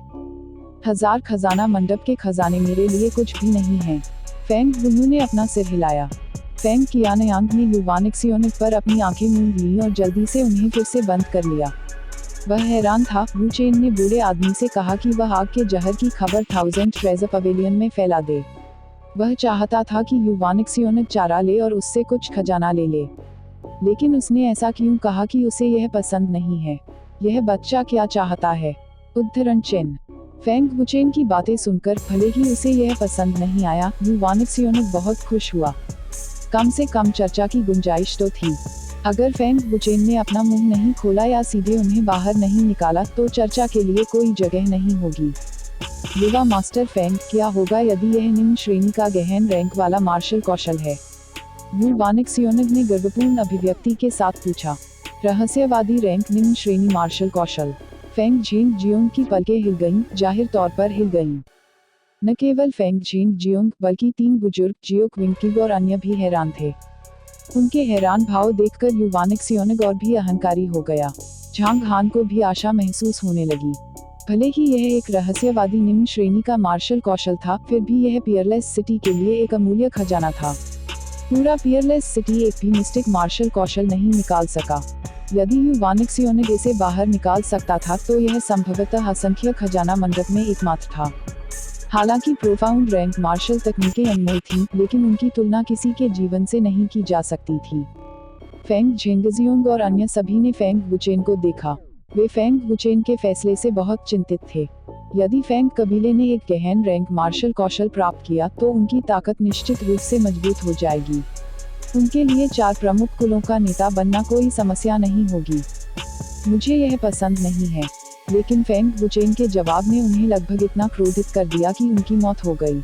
1000 खजाना मंडप के खजाने मेरे लिए कुछ भी नहीं है। फेंग बुन्नू ने अपना सिर हिलाया। फेंग कियानयांग ने यू वानिक्सियोनिग पर अपनी आंखें मूंद लीं और जल्दी से उन्हें फिर से बंद कर लिया। वह हैरान था। वुचेन ने बूढ़े आदमी से कहा कि वह आग के जहर की खबर 1000 ट्रेजर पवेलियन में फैला दे। वह चाहता था कि यू वानिक्सियोनिग चारा ले और उससे कुछ खजाना ले ले, लेकिन उसने ऐसा क्यों कहा कि उसे यह पसंद नहीं है? यह बच्चा क्या चाहता है? उद्धरण चिन्ह। फेंग वुचेन की बातें सुनकर भले ही उसे यह पसंद नहीं आया, यू वानिक्सियोनिग बहुत खुश हुआ। कम से कम चर्चा की गुंजाइश तो थी। अगर फेंग वुचेन ने अपना मुंह नहीं खोला या सीधे उन्हें बाहर नहीं निकाला तो चर्चा के लिए कोई जगह नहीं होगी। युवा मास्टर फेंग, क्या होगा यदि यह निम्न श्रेणी का गहन रैंक वाला मार्शल कौशल है? यू वानिक्सियोनिग ने गर्वपूर्ण अभिव्यक्ति के साथ पूछा। रहस्यवादी रैंक निम्न श्रेणी मार्शल कौशल। फेंग झेंग जियोंग की पलकें हिल गईं, जाहिर तौर पर हिल गईं। न केवल फेंग झेंग जियोंग बल्कि 3 बुजुर्ग जियोक विंकिंग और अन्य भी हैरान थे। उनके हैरान भाव देखकर यू वानिक्सियोनिग और भी अहंकारी हो गया। झांग हान को भी आशा महसूस होने लगी। भले ही यह एक रहस्यवादी निम्न श्रेणी का मार्शल कौशल था, फिर भी यह पियरलेस सिटी के लिए एक अमूल्य खजाना था। पूरा पियरलेस सिटी एक भी मिस्टिक मार्शल कौशल नहीं निकाल सका। यदि यू वानिक्सियोनिग इसे बाहर निकाल सकता था तो यह संभवतः असंख्य खजाना मंडप में एकमात्र था। हालांकि प्रोफाउंड रैंक मार्शल तकनीकें अनमोल थीं, लेकिन उनकी तुलना किसी के जीवन से नहीं की जा सकती थी। फेंग झेंगजियोंग और अन्य सभी ने फेंग वुचेन को देखा। वे फेंग वुचेन के फैसले से बहुत चिंतित थे। यदि फेंग कबीले ने एक गहन रैंक मार्शल कौशल प्राप्त किया तो उनकी ताकत निश्चित रूप से मजबूत हो जाएगी। उनके लिए 4 प्रमुख कुलों का नेता बनना कोई समस्या नहीं होगी। मुझे यह पसंद नहीं है। लेकिन फेंग वुचेन के जवाब ने उन्हें लगभग इतना क्रोधित कर दिया कि उनकी मौत हो गई।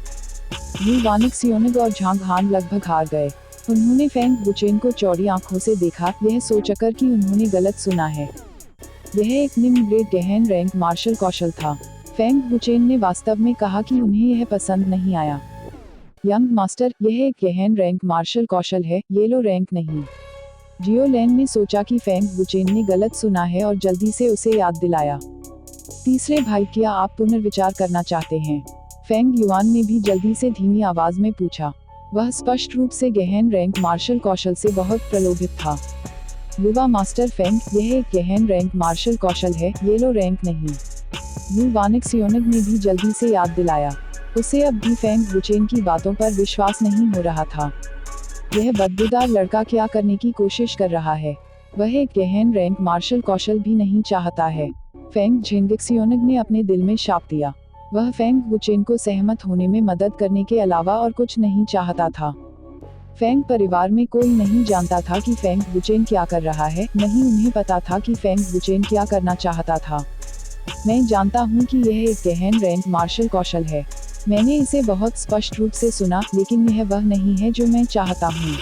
यू वानिक्सियोनिग और झांग हान लगभग हार गए। उन्होंने फेंग वुचेन को चौड़ी आंखों से देखा, यह सोचकर कि उन्होंने गलत सुना है। यह एक निम्न ग्रेड गहन रैंक मार्शल कौशल था। फेंग वुचेन ने वास्तव में कहा कि उन्हें यह पसंद नहीं आया। यंग मास्टर, यह एक गहन रैंक मार्शल कौशल है, येलो रैंक नहीं। जियो लैन ने सोचा कि फेंग वुचेन ने गलत सुना है और जल्दी से उसे याद दिलाया। तीसरे भाई, क्या आप पुनर्विचार करना चाहते हैं? फेंग युआन ने भी जल्दी से धीमी आवाज में पूछा। वह स्पष्ट रूप से गहन रैंक मार्शल कौशल से बहुत प्रलोभित था। युवा मास्टर फेंग, यह एक गहन रैंक मार्शल कौशल है, येलो रैंक नहीं। यू वानिक्सियोनिग ने भी जल्दी से याद दिलाया। उसे अब भी फेंग वुचेन की बातों पर विश्वास नहीं हो रहा था। यह बदबूदार लड़का क्या करने की कोशिश कर रहा है? वह एक गहन रैंक मार्शल कौशल भी नहीं चाहता है। फेंग झेंगजियोनिग ने अपने दिल में शाप दिया। वह फेंग वुचेन को सहमत होने में मदद करने के अलावा और कुछ नहीं चाहता था। फेंग परिवार में कोई नहीं जानता था कि फेंग वुचेन क्या कर रहा है, नहीं उन्हें पता था कि फेंग वुचेन क्या करना चाहता था। मैं जानता हूँ कि यह एक गहन रैंक मार्शल कौशल है। मैंने इसे बहुत स्पष्ट रूप से सुना, लेकिन यह वह नहीं है जो मैं चाहता हूँ।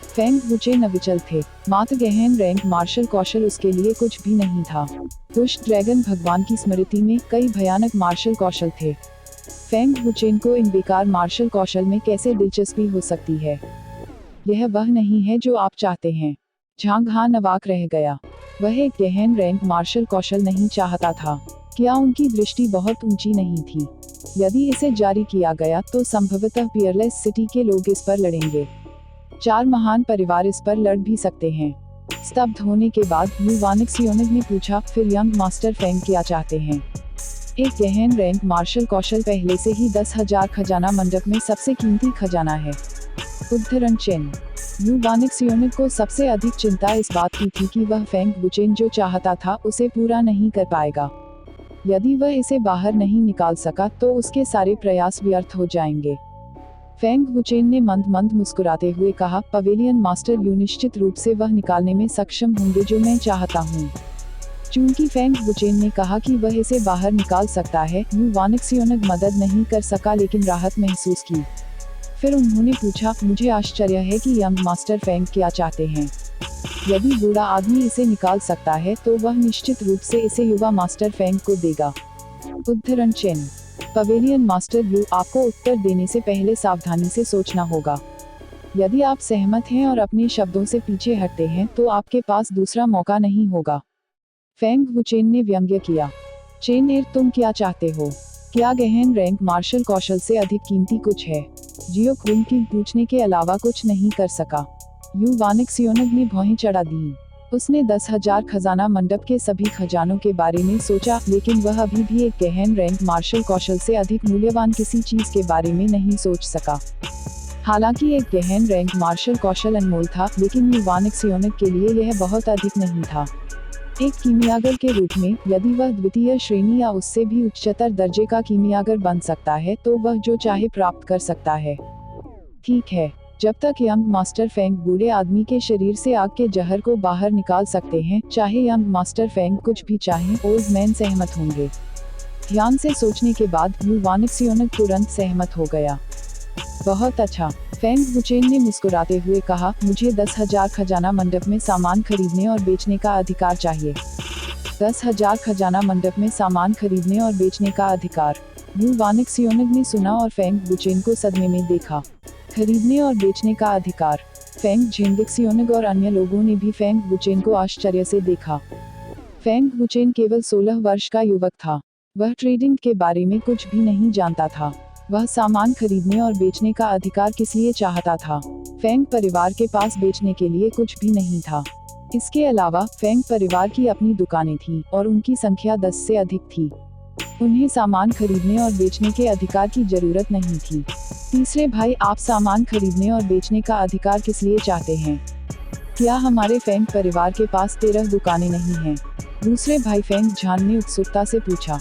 फेंग वुचेन अविचल थे। मात्र गहन रैंक मार्शल कौशल उसके लिए कुछ भी नहीं था। दुष्ट ड्रैगन भगवान की स्मृति में कई भयानक मार्शल कौशल थे। फेंग वुचेन को इन बेकार मार्शल कौशल में कैसे दिलचस्पी हो सकती है? यह वह नहीं है जो आप चाहते हैं। झांग हान अवाक रह गया। वह एक गहन रैंक मार्शल कौशल नहीं चाहता था। क्या उनकी दृष्टि बहुत ऊंची नहीं थी? यदि इसे जारी किया गया तो संभवतः पियरलेस सिटी के लोग इस पर लड़ेंगे। 4 महान परिवार इस पर लड़ भी सकते हैं। स्तब्ध होने के बाद यू वानिक्सियोनिग ने पूछा, फिर यंग मास्टर फेंग क्या चाहते हैं? एक गहन रैंक मार्शल कौशल पहले से ही 10,000 खजाना मंडप में सबसे कीमती खजाना है। उद्धरण चिन्ह। यू वानिक्सियोनिग को सबसे अधिक चिंता इस बात की थी कि वह फेंग बुचेन जो चाहता था उसे पूरा नहीं कर पाएगा। यदि वह इसे बाहर नहीं निकाल सका तो उसके सारे प्रयास व्यर्थ हो जाएंगे। फेंग बुचेन ने मंद मंद मुस्कुराते हुए कहा, पवेलियन मास्टर यू निश्चित रूप से वह निकालने में सक्षम होंगे जो मैं चाहता हूँ। चूंकि फेंग बुचेन ने कहा कि वह इसे बाहर निकाल सकता है, यू वानिक्सियोनिग मदद नहीं कर सका लेकिन राहत महसूस की। फिर उन्होंने पूछा, मुझे आश्चर्य है कि यंग मास्टर फेंग क्या चाहते हैं। यदि बूढ़ा आदमी इसे निकाल सकता है तो वह निश्चित रूप से इसे युवा मास्टर फेंग को देगा। उद्धरण चिन्ह। पवेलियन मास्टर यू, आपको उत्तर देने से पहले सावधानी से सोचना होगा। यदि आप सहमत हैं और अपने शब्दों से पीछे हटते हैं तो आपके पास दूसरा मौका नहीं होगा। फेंग बुचेन ने व्यंग्य किया। चेन एर, तुम क्या चाहते हो? क्या गहन रैंक मार्शल कौशल से अधिक कीमती कुछ है? जियो खून की पूछने के अलावा कुछ नहीं कर सका। यू वानिक्सियोनिग ने भौहें चढ़ा दी। उसने 10,000 खजाना मंडप के सभी खजानों के बारे में सोचा, लेकिन वह अभी भी एक गहन रैंक मार्शल कौशल से अधिक मूल्यवान किसी चीज के बारे में नहीं सोच सका। हालांकि एक गहन रैंक मार्शल कौशल अनमोल था, लेकिन यू वानिक्सियोनिग के लिए यह बहुत अधिक नहीं था। एक कीमियागर के रूप में, यदि वह द्वितीय श्रेणी या उससे भी उच्चतर दर्जे का कीमियागर बन सकता है तो वह जो चाहे प्राप्त कर सकता है। ठीक है, जब तक यंग मास्टर फेंग बूढ़े आदमी के शरीर से आग के जहर को बाहर निकाल सकते हैं, चाहे यंग मास्टर फेंग कुछ भी चाहें, ओल्ड मैन सहमत होंगे। ध्यान से सोचने के बाद यू वानिक्सियोनिग तुरंत सहमत हो गया। बहुत अच्छा, फेंग बुचेन ने मुस्कुराते हुए कहा, मुझे 10,000 खजाना मंडप में सामान खरीदने और बेचने का अधिकार चाहिए। 10,000 खजाना मंडप में सामान खरीदने और बेचने का अधिकार। यू वानिक्सियोनिग ने सुना और फेंग बुचेन को सदमे में देखा। खरीदने और बेचने का अधिकार। फेंग झेंगिक्सियोनिग और अन्य लोगों ने भी फेंग बुचेन को आश्चर्य से देखा। फेंग बुचेन केवल 16 वर्ष का युवक था। वह ट्रेडिंग के बारे में कुछ भी नहीं जानता था। वह सामान खरीदने और बेचने का अधिकार किस लिए चाहता था? फेंग परिवार के पास बेचने के लिए कुछ भी नहीं था। इसके अलावा फेंग परिवार की अपनी दुकानें थीं और उनकी संख्या 10 से अधिक थी। उन्हें सामान खरीदने और बेचने के अधिकार की जरूरत नहीं थी। तीसरे भाई, आप सामान खरीदने और बेचने का अधिकार किस लिए चाहते हैं? क्या हमारे फेंग परिवार के पास 13 दुकानें नहीं हैं? दूसरे भाई फेंग झान ने उत्सुकता से पूछा।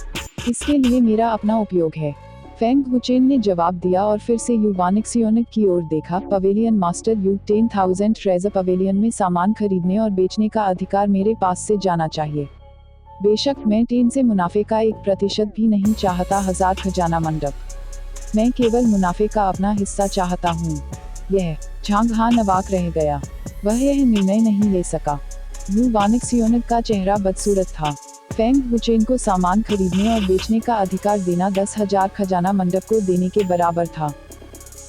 इसके लिए मेरा अपना उपयोग है, फेंग बुचेन ने जवाब दिया और फिर से यू वानिक्सियोनिग की ओर देखा। Pavilion master you, 10,000 treasure pavilion में सामान खरीदने और बेचने का अधिकार मेरे पास से जाना चाहिए। बेशक मैं 10 से मुनाफे का 1% भी नहीं चाहता। 1000 खजाना मंडप, मैं केवल मुनाफे का अपना हिस्सा चाहता हूँ। यह झांग हान अवाक रह गया। वह यह निर्णय नहीं ले सका। यू वानिक्सियोनिग का चेहरा बदसूरत था। फेंग बुचेन को सामान खरीदने और बेचने का अधिकार देना 10,000 खजाना मंडप को देने के बराबर था।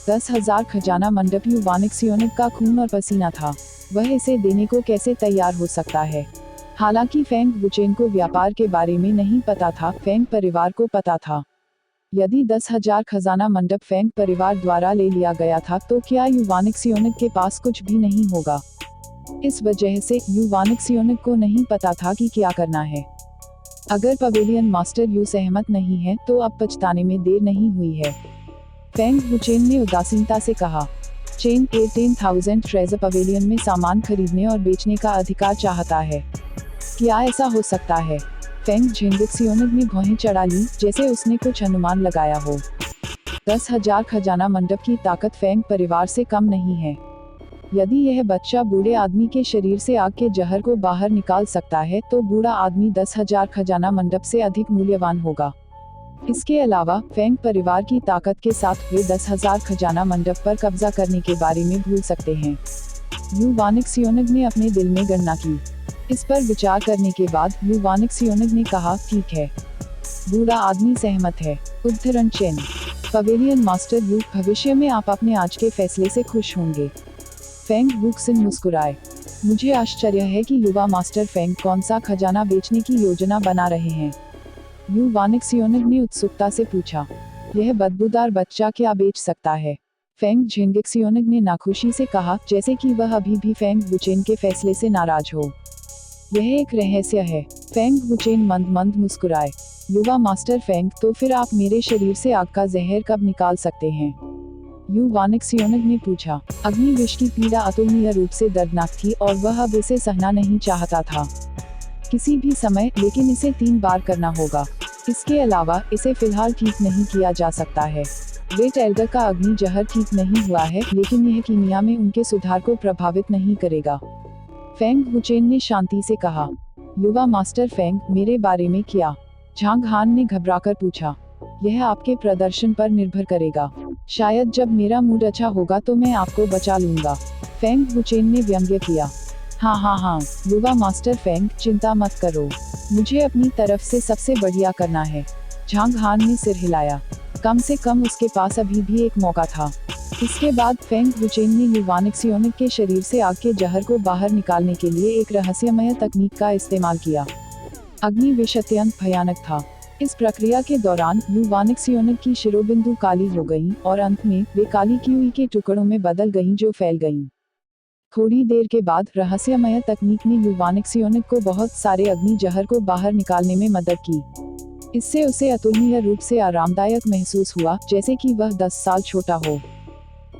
10,000 खजाना मंडप यू वानिक्सियोनिग का खून और पसीना था। वह इसे देने को कैसे तैयार हो सकता है? हालांकि फेंग बुचेन को व्यापार के बारे में नहीं पता था, फेंग परिवार को पता था। यदि 10,000 खजाना मंडप फेंग परिवार द्वारा ले लिया गया था तो क्या यू वानिक्सियोनिग के पास कुछ भी नहीं होगा। इस वजह से यू वानिक्सियोनिग को नहीं पता था कि क्या करना है। अगर पवेलियन मास्टर यू सहमत नहीं है तो अब पछताने में देर नहीं हुई है, फेंग बुचेन ने उदासीनता से कहा। चेन ए 10,000 ट्रेजर पवेलियन में सामान खरीदने और बेचने का अधिकार चाहता है। क्या ऐसा हो सकता है? फेंग झेंगिक्सियोनिग ने भौहें चढ़ा ली, जैसे उसने कुछ अनुमान लगाया हो। 10,000 खजाना मंडप की ताकत फेंग परिवार से कम नहीं है। यदि यह बच्चा बूढ़े आदमी के शरीर से आग के जहर को बाहर निकाल सकता है तो बूढ़ा आदमी 10,000 खजाना मंडप से अधिक मूल्यवान होगा। इसके अलावा फेंग परिवार की ताकत के साथ वे 10,000 खजाना मंडप पर कब्जा करने के बारे में भूल सकते हैं। यू वानिक्सियोनिग ने अपने दिल में गणना की। इस पर विचार करने के बाद यू वानिक्सियोनिग ने कहा, ठीक है। बूढ़ा आदमी सहमत है। उद्धरण चिन्ह। पवेलियन मास्टर यू, भविष्य में आप अपने आज के फैसले से खुश होंगे। फेंग बुक्सिन मुस्कुराए। मुझे आश्चर्य है कि युवा मास्टर फेंग कौन सा खजाना बेचने की योजना बना रहे हैं। यू वानिक्सियोनिग ने उत्सुकता से पूछा। यह बदबूदार बच्चा क्या बेच सकता है? फेंग झिंगिक्सियोनिग ने नाखुशी से कहा, जैसे कि वह अभी भी फेंग वुचेन के फैसले से नाराज हो। यह एक रहस्य है। फेंग वुचेन मंद मंद मुस्कुराए। युवा मास्टर फेंग, तो फिर आप मेरे शरीर से आग का जहर कब निकाल सकते हैं? यू वानिक्सियोनिग ने पूछा। अग्नि विष की पीड़ा अतुलनीय रूप से दर्दनाक थी और वह अब इसे सहना नहीं चाहता था। किसी भी समय, लेकिन इसे 3 बार करना होगा। इसके अलावा इसे फिलहाल ठीक नहीं किया जा सकता है। रेट एल्डर का अग्नि जहर ठीक नहीं हुआ है, लेकिन यह कीमिया में उनके सुधार को प्रभावित नहीं करेगा। फेंग वुचेन ने शांति से कहा। युवा मास्टर फेंग, मेरे बारे में क्या? झांग हान ने घबराकर पूछा। यह आपके प्रदर्शन पर निर्भर करेगा। शायद जब मेरा मूड अच्छा होगा तो मैं आपको बचा लूंगा। फेंग वुचेन ने व्यंग्य किया। हाँ, युवा मास्टर फेंग, चिंता मत करो। मुझे अपनी तरफ से सबसे बढ़िया करना है। झांग हान ने सिर हिलाया। कम से कम उसके पास अभी भी एक मौका था। इसके बाद फेंग वुचेन ने यू वानिक्सियोनिग के शरीर से आग के जहर को बाहर निकालने के लिए एक रहस्यमय तकनीक का इस्तेमाल किया। अग्नि विष अत्यंत भयानक था। इस प्रक्रिया के दौरान यू वानिक्सियोनिग की शिरोबिंदु काली हो गईं और अंत में वे काली क्यूई के टुकड़ों में बदल गईं जो फैल गईं। थोड़ी देर के बाद रहस्यमय तकनीक ने यू वानिक्सियोनिग को बहुत सारे अग्नि जहर को बाहर निकालने में मदद की। इससे उसे अतुलनीय रूप से आरामदायक महसूस हुआ, जैसे कि वह 10 साल छोटा हो।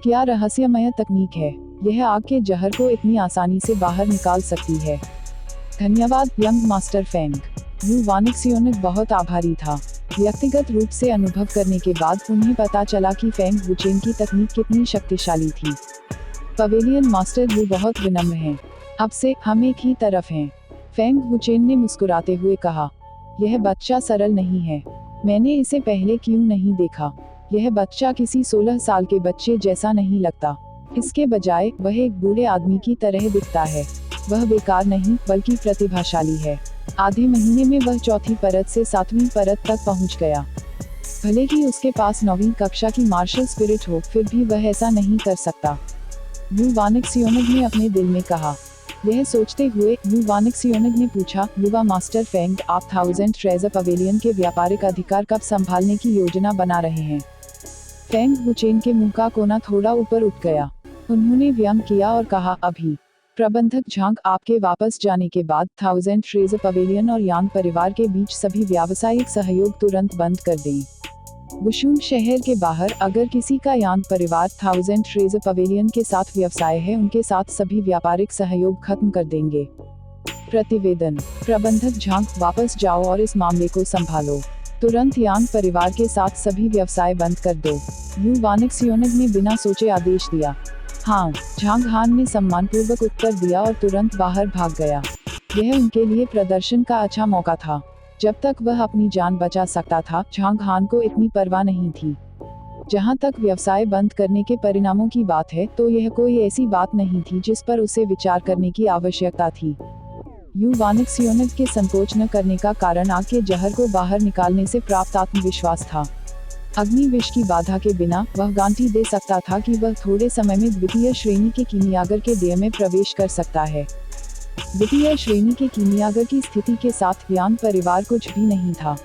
क्या रहस्यमय तकनीक है? यह आग के जहर को इतनी आसानी से बाहर निकाल सकती है। धन्यवाद यंग मास्टर फेंग। यू वानिक्सियोनिग बहुत आभारी था। व्यक्तिगत रूप से अनुभव करने के बाद उन्हें पता चला कि फेंग वुचेन की तकनीक कितनी शक्तिशाली थी। पवेलियन मास्टर यू बहुत विनम्र हैं। अब से हम एक ही तरफ हैं। फेंग वुचेन ने मुस्कुराते हुए कहा। यह बच्चा सरल नहीं है। मैंने इसे पहले क्यों नहीं देखा? यह बच्चा किसी 16 साल के बच्चे जैसा नहीं लगता। इसके बजाय वह एक बूढ़े आदमी की तरह दिखता है। वह बेकार नहीं, बल्कि प्रतिभाशाली है। आधे महीने में वह चौथी परत से 7वीं परत तक पहुंच गया। भले ही उसके पास 9वीं कक्षा की मार्शल स्पिरिट हो, फिर भी वह ऐसा नहीं कर सकता। यू वानिक्सियोनिग ने अपने दिल में कहा। यह सोचते हुए यू वानिक्सियोनिग ने पूछा, युवा मास्टर फेंग, आप 1000 ट्रेजर पवेलियन के व्यापारिक अधिकार कब संभालने की योजना बना रहे हैं? फेंग वुचेन के मुंह का कोना थोड़ा ऊपर उठ गया। उन्होंने व्यंग किया और कहा, अभी। प्रबंधक झांग, आपके वापस जाने के बाद 1000 ट्रेजर पवेलियन और यांग परिवार के बीच सभी व्यावसायिक सहयोग तुरंत बंद कर दें। वुशुन शहर के बाहर अगर किसी का यांग परिवार 1000 ट्रेजर पवेलियन के साथ व्यवसाय है, उनके साथ सभी व्यापारिक सहयोग खत्म कर देंगे। प्रतिवेदन। प्रबंधक झांग, वापस जाओ और इस मामले को संभालो। तुरंत यांग परिवार के साथ सभी व्यवसाय बंद कर दो। यू वानिक्सियोनिग ने बिना सोचे आदेश दिया। हाँ, झांग हान ने सम्मानपूर्वक उत्तर दिया और तुरंत बाहर भाग गया। यह उनके लिए प्रदर्शन का अच्छा मौका था। जब तक वह अपनी जान बचा सकता था, झांग हान को इतनी परवाह नहीं थी। जहां तक व्यवसाय बंद करने के परिणामों की बात है, तो यह कोई ऐसी बात नहीं थी जिस पर उसे विचार करने की आवश्यकता थी। यू वानिक्सियोनिग के संकोच न करने का कारण आग के जहर को बाहर निकालने से प्राप्त आत्मविश्वास था। अग्नि विष की बाधा के बिना वह गारंटी दे सकता था कि वह थोड़े समय में द्वितीय श्रेणी के कीमियागर के देह में प्रवेश कर सकता है। द्वितीय श्रेणी के कीमियागर की स्थिति के साथ यांग परिवार कुछ भी नहीं था।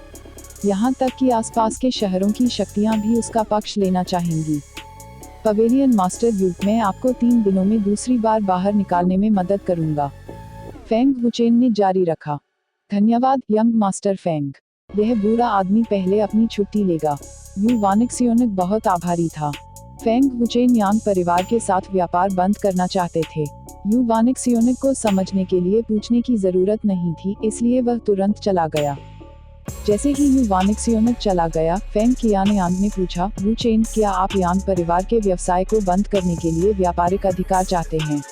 यहाँ तक कि आसपास के शहरों की शक्तियाँ भी उसका पक्ष लेना चाहेंगी। पवेलियन मास्टर यू, मैं आपको 3 दिनों में दूसरी बार बाहर निकालने में मदद करूंगा। फेंग वुचेन ने जारी रखा। धन्यवाद यंग मास्टर फेंग। यह बूढ़ा आदमी पहले अपनी छुट्टी लेगा। यू वानिक्सियोनिग बहुत आभारी था। फेंग वुचेन यांग परिवार के साथ व्यापार बंद करना चाहते थे। यू वानिक्सियोनिग को समझने के लिए पूछने की जरूरत नहीं थी, इसलिए वह तुरंत चला गया। जैसे ही यू वानिक्सियोनिग चला गया, फेंग कियानयांग ने पूछा, वुचेन, क्या आप यांग परिवार के व्यवसाय को बंद करने के लिए व्यापारिक अधिकार चाहते हैं?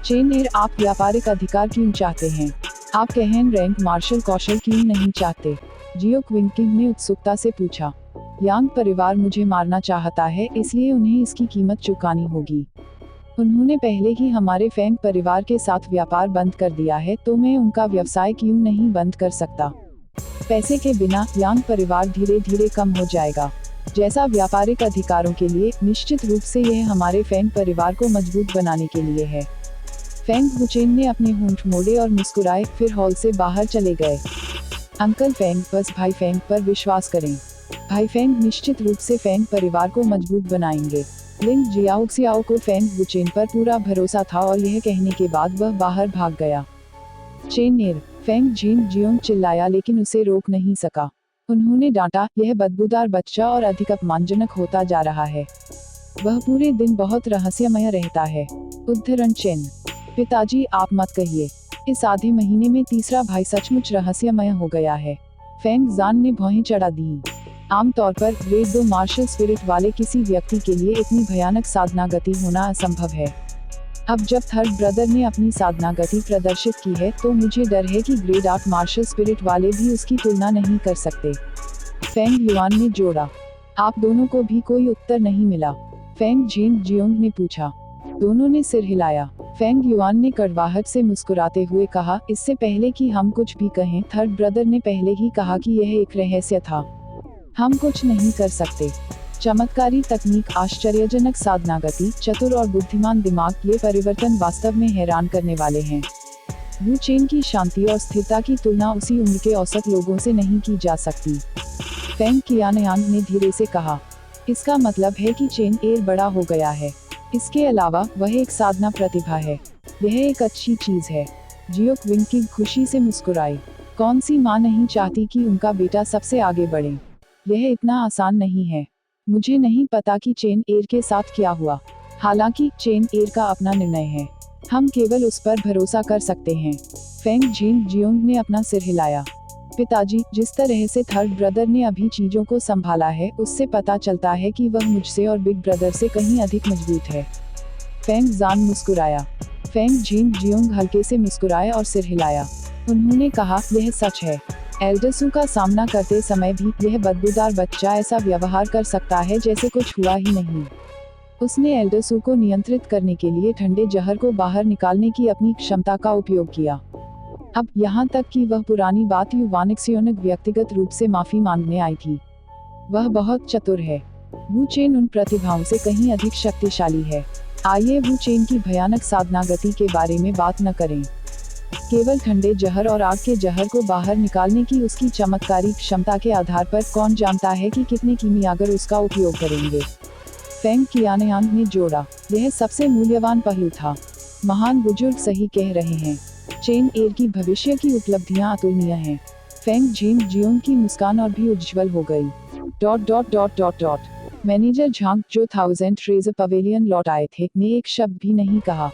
चेनएर, आप व्यापारिक अधिकार क्यों चाहते हैं? आप कहन रैंक मार्शल कौशल क्यों नहीं चाहते? जियो क्विंकिंग ने उत्सुकता से पूछा। यांग परिवार मुझे मारना चाहता है, इसलिए उन्हें इसकी कीमत चुकानी होगी। उन्होंने पहले ही हमारे फेंग परिवार के साथ व्यापार बंद कर दिया है, तो मैं उनका व्यवसाय क्यों नहीं बंद कर सकता? पैसे के बिना यांग परिवार धीरे धीरे कम हो जाएगा। जैसा व्यापारिक अधिकारों के लिए, निश्चित रूप से यह हमारे फेंग परिवार को मजबूत बनाने के लिए है। फेंग वुचेन ने अपने होंठ मोड़े और मुस्कुराए, फिर हॉल से बाहर चले गए। अंकल फेंग, बस भाई फेंग पर विश्वास करें। भाई फेंग निश्चित रूप से फेंग परिवार को मजबूत बनाएंगे। लिंग जियाओक्सियाओ को फेंग वुचेन पर पूरा भरोसा था और यह कहने के बाद वह बाहर भाग गया। चेनेर, फेंग झिंग जियोंग चिल्लाया लेकिन उसे रोक नहीं सका। उन्होंने डांटा, यह बदबूदार बच्चा और अधिक अपमानजनक होता जा रहा है। वह पूरे दिन बहुत रहस्यमय रहता है। उद्धरण चिन्ह, पिताजी आप मत कहिए। इस आधे महीने में तीसरा भाई सचमुच रहस्यमय हो गया है। फेंग जान ने भौहें चढ़ा दी। आमतौर पर ग्रेड 2 मार्शल स्पिरिट वाले किसी व्यक्ति के लिए इतनी भयानक साधना गति होना असंभव है। अब जब थर्ड ब्रदर ने अपनी साधना गति प्रदर्शित की है तो मुझे डर है कि ग्रेड 8 मार्शल स्पिरिट वाले भी उसकी तुलना नहीं कर सकते। फेंग युआन ने जोड़ा। आप दोनों को भी कोई उत्तर नहीं मिला? फेंग झिंग जियोंग ने पूछा। दोनों ने सिर हिलाया। फेंग युआन ने कड़वाहट से मुस्कुराते हुए कहा, इससे पहले कि हम कुछ भी कहें, थर्ड ब्रदर ने पहले ही कहा कि यह एक रहस्य था। हम कुछ नहीं कर सकते। चमत्कारी तकनीक, आश्चर्यजनक साधना गति, चतुर और बुद्धिमान दिमाग, ये परिवर्तन वास्तव में हैरान करने वाले हैं। वू चेन की शांति और स्थिरता की तुलना उसी उम्र के औसत लोगों से नहीं की जा सकती। फेंग कियानयांग ने धीरे से कहा, इसका मतलब है कि चेन एर बड़ा हो गया है। इसके अलावा वह एक साधना प्रतिभा है। यह एक अच्छी चीज है। जियोक विंग खुशी से मुस्कुराई। कौन सी माँ नहीं चाहती कि उनका बेटा सबसे आगे बढ़े? यह इतना आसान नहीं है। मुझे नहीं पता कि चेन एर के साथ क्या हुआ। हालांकि चेन एर का अपना निर्णय है। हम केवल उस पर भरोसा कर सकते हैं। फेंग झिंग जियोंग ने अपना सिर हिलाया। पिताजी, जिस तरह से थर्ड ब्रदर ने अभी चीजों को संभाला है, उससे पता चलता है कि वह मुझसे और बिग ब्रदर से कहीं अधिक मजबूत है। फेंग जान मुस्कुराया। फेंग झिंग जियोंग हल्के से मुस्कुराए और सिर हिलाया। उन्होंने कहा, यह सच है। एल्डरसू का सामना करते समय भी यह बदबूदार बच्चा ऐसा व्यवहार कर सकता है जैसे कुछ हुआ ही नहीं। उसने एल्डरसू को नियंत्रित करने के लिए ठंडे जहर को बाहर निकालने की अपनी क्षमता का उपयोग किया। अब यहाँ तक कि वह पुरानी बात युवानिक्सियोनिक व्यक्तिगत रूप से माफी मांगने आई थी। वह बहुत चतुर है। वू चेन उन प्रतिभाओं से कहीं अधिक शक्तिशाली है। आइए वू चेन की भयानक साधना गति के बारे में बात न करें। केवल ठंडे जहर और आग के जहर को बाहर निकालने की उसकी चमत्कारी क्षमता के आधार पर कौन जानता है कि कितने कीमियागर उसका उपयोग करेंगे। फेंग कियानयांग ने जोड़ा। यह सबसे मूल्यवान पहलू था। महान बुजुर्ग सही कह रहे हैं। चेन एर की भविष्य की उपलब्धियां अतुलनीय हैं। फेंग झिंग जियोंग की मुस्कान और भी उज्जवल हो गई। मैनेजर झांग, जो 1000 ट्रेजर पवेलियन लौट आए थे, ने एक शब्द भी नहीं कहा।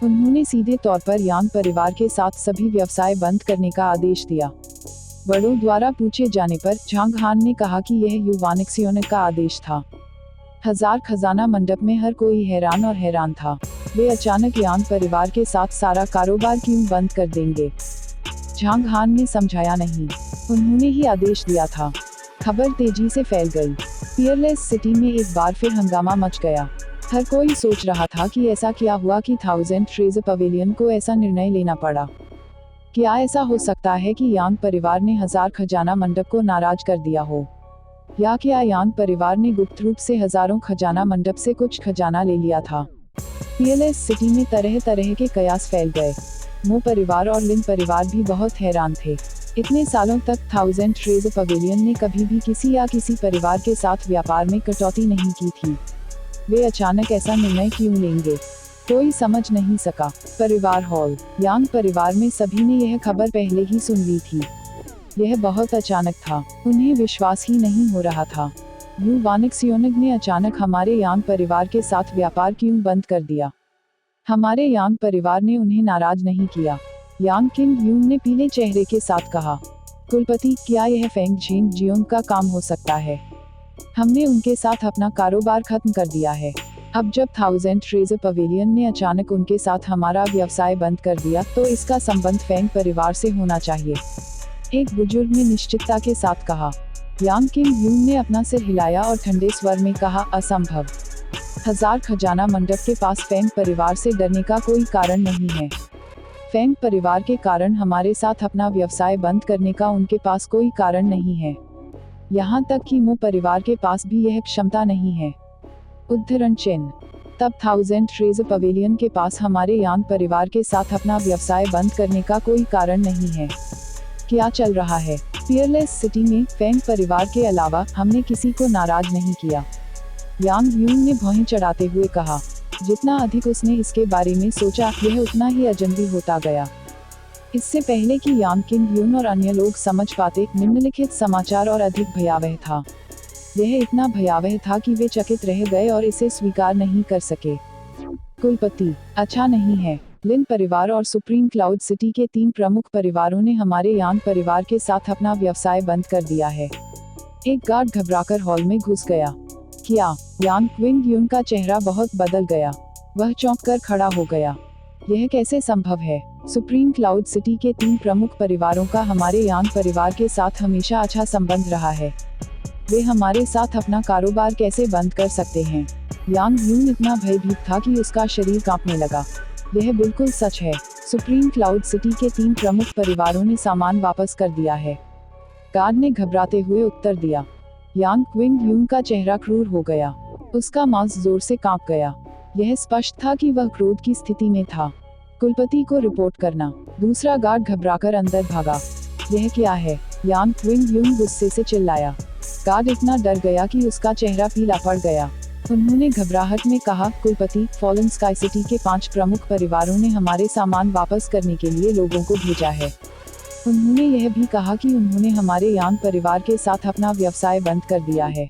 उन्होंने सीधे तौर पर यांग परिवार के साथ सभी व्यवसाय बंद करने का आदेश दिया। बड़ों द्वारा पूछे जाने पर झांग हान ने कहा कि यह युवानिक्सियोनिक का आदेश था। हजार खजाना मंडप में हर कोई हैरान और हैरान था। वे अचानक यांग परिवार के साथ सारा कारोबार क्यों बंद कर देंगे? झांग हान ने समझाया नहीं। उन्होंने ही आदेश दिया था। खबर तेजी से फैल गई। पियरलेस सिटी में एक बार फिर हंगामा मच गया। हर कोई सोच रहा था कि ऐसा क्या हुआ कि 1000 ट्रेजर पवेलियन को ऐसा निर्णय लेना पड़ा। क्या ऐसा हो सकता है कि यांग परिवार ने हजार खजाना मंडप को नाराज कर दिया हो? या क्या यांग परिवार ने गुप्त रूप से हजारों खजाना मंडप से कुछ खजाना ले लिया था? पियरलेस सिटी में तरह तरह के कयास फैल गए। मो परिवार और लिन परिवार भी बहुत हैरान थे। इतने सालों तक 1000 ट्रेजर पवेलियन ने कभी भी किसी या किसी परिवार के साथ व्यापार में कटौती नहीं की थी। वे अचानक ऐसा निर्णय क्यों लेंगे? कोई समझ नहीं सका। परिवार हॉल, यांग परिवार में सभी ने यह खबर पहले ही सुन ली थी। यह बहुत अचानक था। उन्हें विश्वास ही नहीं हो रहा था। युवानिक्सियोनिक ने अचानक हमारे यांग परिवार के साथ व्यापार क्यों बंद कर दिया? हमारे यांग परिवार ने उन्हें नाराज नहीं किया। यांग किंग यून ने पीले चेहरे के साथ कहा। कुलपति, क्या यह फेंग झिंग जियोंग का काम हो सकता है? हमने उनके साथ अपना कारोबार खत्म कर दिया है। अब जब 1000 ट्रेजर पवेलियन ने अचानक उनके साथ हमारा व्यवसाय बंद कर दिया, तो इसका संबंध फेंग परिवार से होना चाहिए, एक बुजुर्ग ने निश्चितता के साथ कहा। यांग किंग यून ने अपना सिर हिलाया और ठंडे स्वर में कहा, असंभव। हजार खजाना मंडप के पास फेंग परिवार से डरने का कोई कारण नहीं है। फेंग परिवार के कारण हमारे साथ अपना व्यवसाय बंद करने का उनके पास कोई कारण नहीं है। यहाँ तक कि मो परिवार के पास भी यह क्षमता नहीं है। उद्धरण चिन्ह। तब 1000 ट्रेजर पवेलियन के पास हमारे यांग परिवार के साथ अपना व्यवसाय बंद करने का कोई कारण नहीं है। क्या चल रहा है? पियरलेस सिटी में फेंग परिवार के अलावा हमने किसी को नाराज नहीं किया, यांग यून ने भौहें चढ़ाते हुए कहा। जितना अधिक उसने इसके बारे में सोचा, यह उतना ही अजनबी होता गया। इससे पहले कि यांग किंग यून और अन्य लोग समझ पाते, निम्नलिखित समाचार और अधिक भयावह था। यह इतना भयावह था कि वे चकित रह गए और इसे स्वीकार नहीं कर सके। कुलपति, अच्छा नहीं है। लिन परिवार और सुप्रीम क्लाउड सिटी के 3 प्रमुख परिवारों ने हमारे यांग परिवार के साथ अपना व्यवसाय बंद कर दिया है। एक गार्ड घबराकर हॉल में घुस गया। क्या? यांग क्विंग यून का चेहरा बहुत बदल गया। वह चौंक कर खड़ा हो गया। यह कैसे संभव है? सुप्रीम क्लाउड सिटी के 3 प्रमुख परिवारों का हमारे यांग परिवार के साथ हमेशा अच्छा संबंध रहा है। वे हमारे साथ अपना कारोबार कैसे बंद कर सकते हैं? यांग यून इतना भयभीत था कि उसका शरीर कांपने लगा। यह बिल्कुल सच है। सुप्रीम क्लाउड सिटी के 3 प्रमुख परिवारों ने सामान वापस कर दिया है, गार्ड ने घबराते हुए उत्तर दिया। यांग क्विंग यून का चेहरा क्रूर हो गया। उसका मांस जोर से कांप गया। यह स्पष्ट था कि वह क्रोध की स्थिति में था। कुलपति को रिपोर्ट करना। दूसरा गार्ड घबराकर अंदर भागा। यह क्या है? यांग क्विंग यून गुस्से से चिल्लाया। गार्ड इतना डर गया कि उसका चेहरा पीला पड़ गया। उन्होंने घबराहट में कहा, कुलपति, फॉलन स्काई सिटी के 5 प्रमुख परिवारों ने हमारे सामान वापस करने के लिए लोगों को भेजा है। उन्होंने यह भी कहा कि उन्होंने हमारे यांग परिवार के साथ अपना व्यवसाय बंद कर दिया है।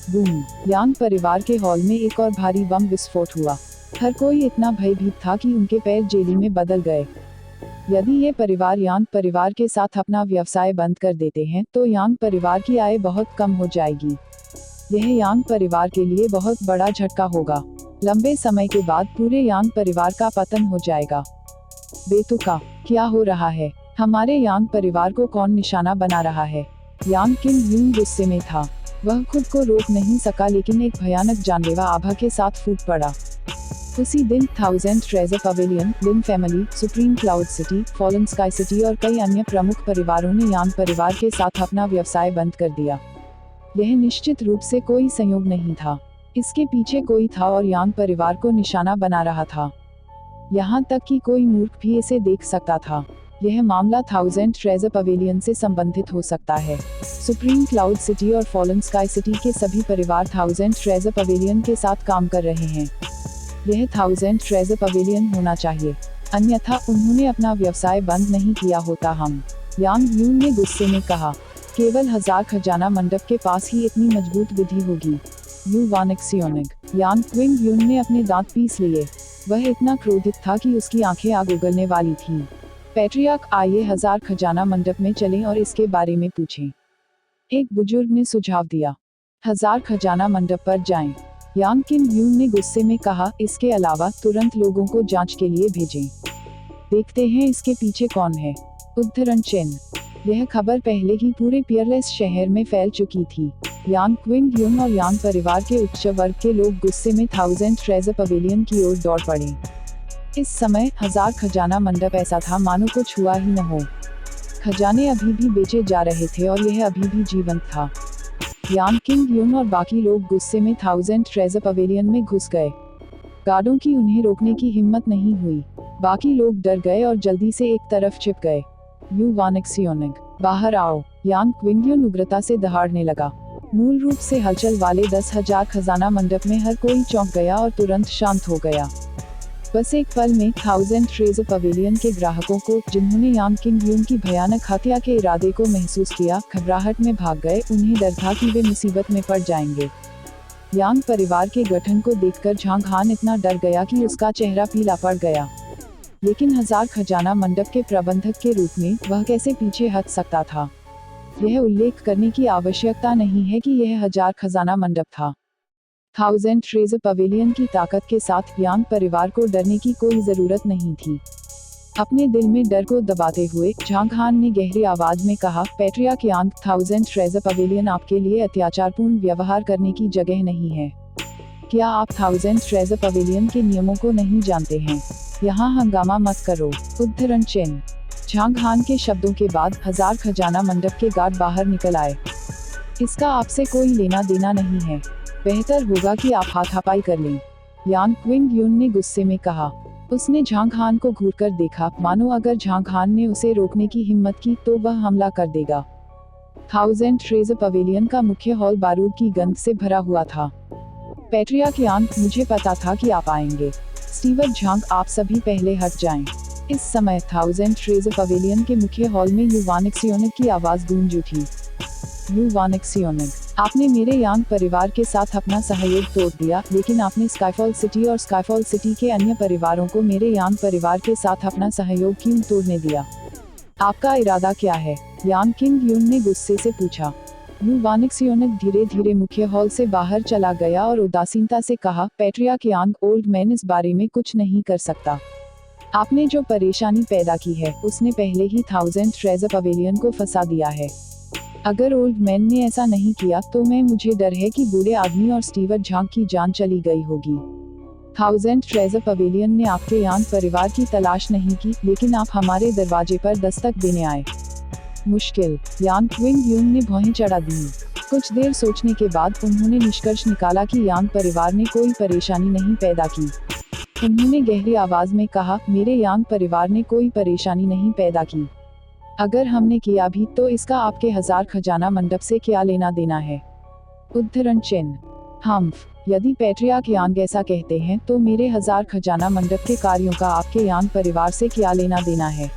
बूम! यांग परिवार के हॉल में एक और भारी बम विस्फोट हुआ। हर कोई इतना भयभीत था कि उनके पैर जेली में बदल गए। यदि ये परिवार यांग परिवार के साथ अपना व्यवसाय बंद कर देते हैं तो यांग परिवार की आय बहुत कम हो जाएगी। यह यांग परिवार के लिए बहुत बड़ा झटका होगा। लंबे समय के बाद पूरे यांग परिवार का पतन हो जाएगा। बेतुका, क्या हो रहा है? हमारे यांग परिवार को कौन निशाना बना रहा है? यांग किंग यून गुस्से में था। वह खुद को रोक नहीं सका, लेकिन एक भयानक जानलेवा आभा के साथ फूट पड़ा। उसी दिन 1000 treasure pavilion, Lin family, supreme cloud city, fallen sky city और कई अन्य प्रमुख परिवारों ने यांग परिवार के साथ अपना व्यवसाय बंद कर दिया। यह निश्चित रूप से कोई संयोग नहीं था। इसके पीछे कोई था और यांग परिवार को निशाना बना रहा था। यहाँ तक कि कोई मूर्ख भी इसे देख सकता था। यह मामला 1000 ट्रेजर पवेलियन से संबंधित हो सकता है। सुप्रीम क्लाउड सिटी और फॉलन स्काई सिटी के सभी परिवार 1000 ट्रेजर पवेलियन के साथ काम कर रहे हैं। यह 1000 ट्रेजर पवेलियन होना चाहिए, अन्यथा उन्होंने अपना व्यवसाय बंद नहीं किया होता। हम, यांग यून ने गुस्से में कहा, केवल 1000 खजाना मंडप के पास ही इतनी मजबूत विधि होगी। यू वानिक्सियोनिग। यांग क्विंग यून ने अपने दांत पीस लिए। वह इतना क्रोधित था कि उसकी आंखें आग उगलने वाली थीं। पैट्रियार्क, आइए 1000 खजाना मंडप में चलें और इसके बारे में पूछें, एक बुजुर्ग ने सुझाव दिया। 1000 खजाना मंडप पर जाएं, यांग किंग यून ने गुस्से में कहा। इसके अलावा तुरंत लोगों को जांच के लिए भेजें। देखते हैं इसके पीछे कौन है। उद्धरण चिन्ह। यह खबर पहले ही पूरे पियरलेस शहर में फैल चुकी थी। यांग क्विंग यून और यांग परिवार के उच्च वर्ग के लोग गुस्से में 1000 ट्रेजर पवेलियन की ओर दौड़ पड़े। इस समय 1000 खजाना मंडप ऐसा था मानो कुछ हुआ ही न हो। खजाने अभी भी बेचे जा रहे थे और यह अभी भी जीवंत था। यांग किंग यून और बाकी लोग गुस्से में 1000 ट्रेजर पवेलियन में घुस गए। गार्डों की उन्हें रोकने की हिम्मत नहीं हुई। बाकी लोग डर गए और जल्दी से एक तरफ छिप गए। यू वानिक्सियोनिग, बाहर आओ। यांग क्विंग यून उग्रता से दहाड़ने लगा। मूल रूप से हलचल वाले 10,000 खजाना मंडप में हर कोई चौंक गया और तुरंत शांत हो गया। बस एक पल में 1000 ट्रेजर पवेलियन के ग्राहकों को, जिन्होंने यांग किंग यून की भयानक हत्या के इरादे को महसूस किया, घबराहट में भाग गए। उन्हें डर था कि वे मुसीबत में पड़ जाएंगे। यांग परिवार के गठन को देखकर झांग हान इतना डर गया कि उसका चेहरा पीला पड़ गया। लेकिन 1000 खजाना मंडप के प्रबंधक के रूप में वह कैसे पीछे हट सकता था? यह उल्लेख करने की आवश्यकता नहीं है कि यह 1000 खजाना मंडप था। 1000 ट्रेजर पवेलियन की ताकत के साथ यांग परिवार को डरने की कोई जरूरत नहीं थी। अपने दिल में डर को दबाते हुए झांग हान ने गहरी आवाज में कहा, पैट्रियार्क यांग, 1000 ट्रेजर पवेलियन आपके लिए अत्याचारपूर्ण व्यवहार करने की जगह नहीं है। क्या आप 1000 ट्रेजर पवेलियन के नियमों को नहीं जानते हैं? यहाँ हंगामा मत करो। उद्धरण चिन्ह। झांग हान के शब्दों के बाद 1000 खजाना मंडप के गार्ड बाहर निकल आए। इसका आपसे कोई लेना देना नहीं है। बेहतर होगा कि आप हाथापाई कर लें। यांग क्विंग यून ने गुस्से में कहा। उसने झांग हान को घूरकर देखा, मानो अगर झांग हान ने उसे रोकने की हिम्मत की तो वह हमला कर देगा। 1000 ट्रेजर पवेलियन का मुख्य हॉल बारूद की गंध से भरा हुआ था। पैट्रिया की आंख, मुझे पता था कि आप आएंगे। स्टीवर्ट झांग, आप सभी पहले हट जाएं। इस समय 1000 ट्रेजर पवेलियन के मुख्य हॉल में यू वानिक्सियोनिक की आवाज गूंज उठी। यू वानिक्सियोनिक, आपने मेरे यांग परिवार के साथ अपना सहयोग तोड़ दिया, लेकिन आपने स्काईफॉल सिटी और स्काईफॉल सिटी के अन्य परिवारों को मेरे यांग परिवार के साथ अपना सहयोग क्यों तोड़ने दिया? आपका इरादा क्या है? यांग किंग यून ने गुस्से से पूछा। यू वानिक्सियोनिक धीरे धीरे मुख्य हॉल से बाहर चला गया और उदासीनता से कहा, पैट्रिया की आंख, ओल्ड मैन इस बारे में कुछ नहीं कर सकता। आपने जो परेशानी पैदा की है उसने पहले ही 1000 ट्रेजर पवेलियन को फंसा दिया है। अगर ओल्ड मैन ने ऐसा नहीं किया तो मुझे डर है कि बूढ़े आदमी और स्टीवर्ट झांग की जान चली गई होगी। 1000 ट्रेजर पवेलियन ने आपके यांग परिवार की तलाश नहीं की, लेकिन आप हमारे दरवाजे पर दस्तक देने आए। मुश्किल, यांग क्विंग यून ने भौहें चढ़ा दी। कुछ देर सोचने के बाद उन्होंने निष्कर्ष निकाला कि यांग परिवार ने कोई परेशानी नहीं पैदा की। उन्होंने गहरी आवाज में कहा, मेरे यांग परिवार ने कोई परेशानी नहीं पैदा की। अगर हमने किया भी तो इसका आपके 1000 खजाना मंडप से क्या लेना देना है? उद्धरण चिन्ह। हम्फ, यदि पैट्रिया के यांग ऐसा कहते हैं तो मेरे 1000 खजाना मंडप के कार्यों का आपके यांग परिवार से क्या लेना देना है?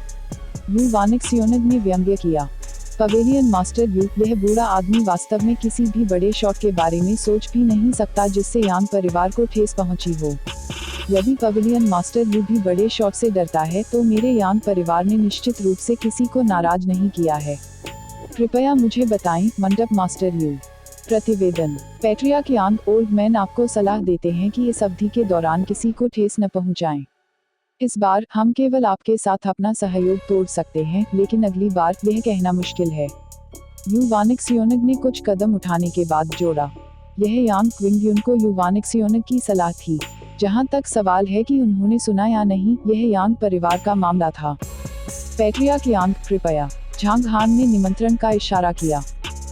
यू वानिक्सियोनिक ने व्यंग्य किया। पवेलियन मास्टर यू, यह बूढ़ा आदमी वास्तव में किसी भी बड़े शॉट के बारे में सोच भी नहीं सकता जिससे यांग परिवार को ठेस पहुंची हो। यदि पवेलियन मास्टर यू भी बड़े शॉट से डरता है तो मेरे यांग परिवार ने निश्चित रूप से किसी को नाराज नहीं किया है। कृपया मुझे बताएं, मंडप मास्टर यू। प्रतिवेदन, पैट्रिया की आंख, ओल्ड मैन आपको सलाह देते हैं कि इस अवधि के दौरान किसी को ठेस न पहुंचाएं। इस बार हम केवल आपके साथ अपना सहयोग तोड़ सकते हैं, लेकिन अगली बार यह कहना मुश्किल है। यू वानिक्सियोनिक ने कुछ कदम उठाने के बाद जोड़ा। यह यांग क्विंग यून को यू वानिक्सियोनिक की सलाह थी। जहां तक सवाल है कि उन्होंने सुना या नहीं, यह यांग परिवार का मामला था। पैट्रिया की आंख, कृपया। झांग हान ने निमंत्रण का इशारा किया।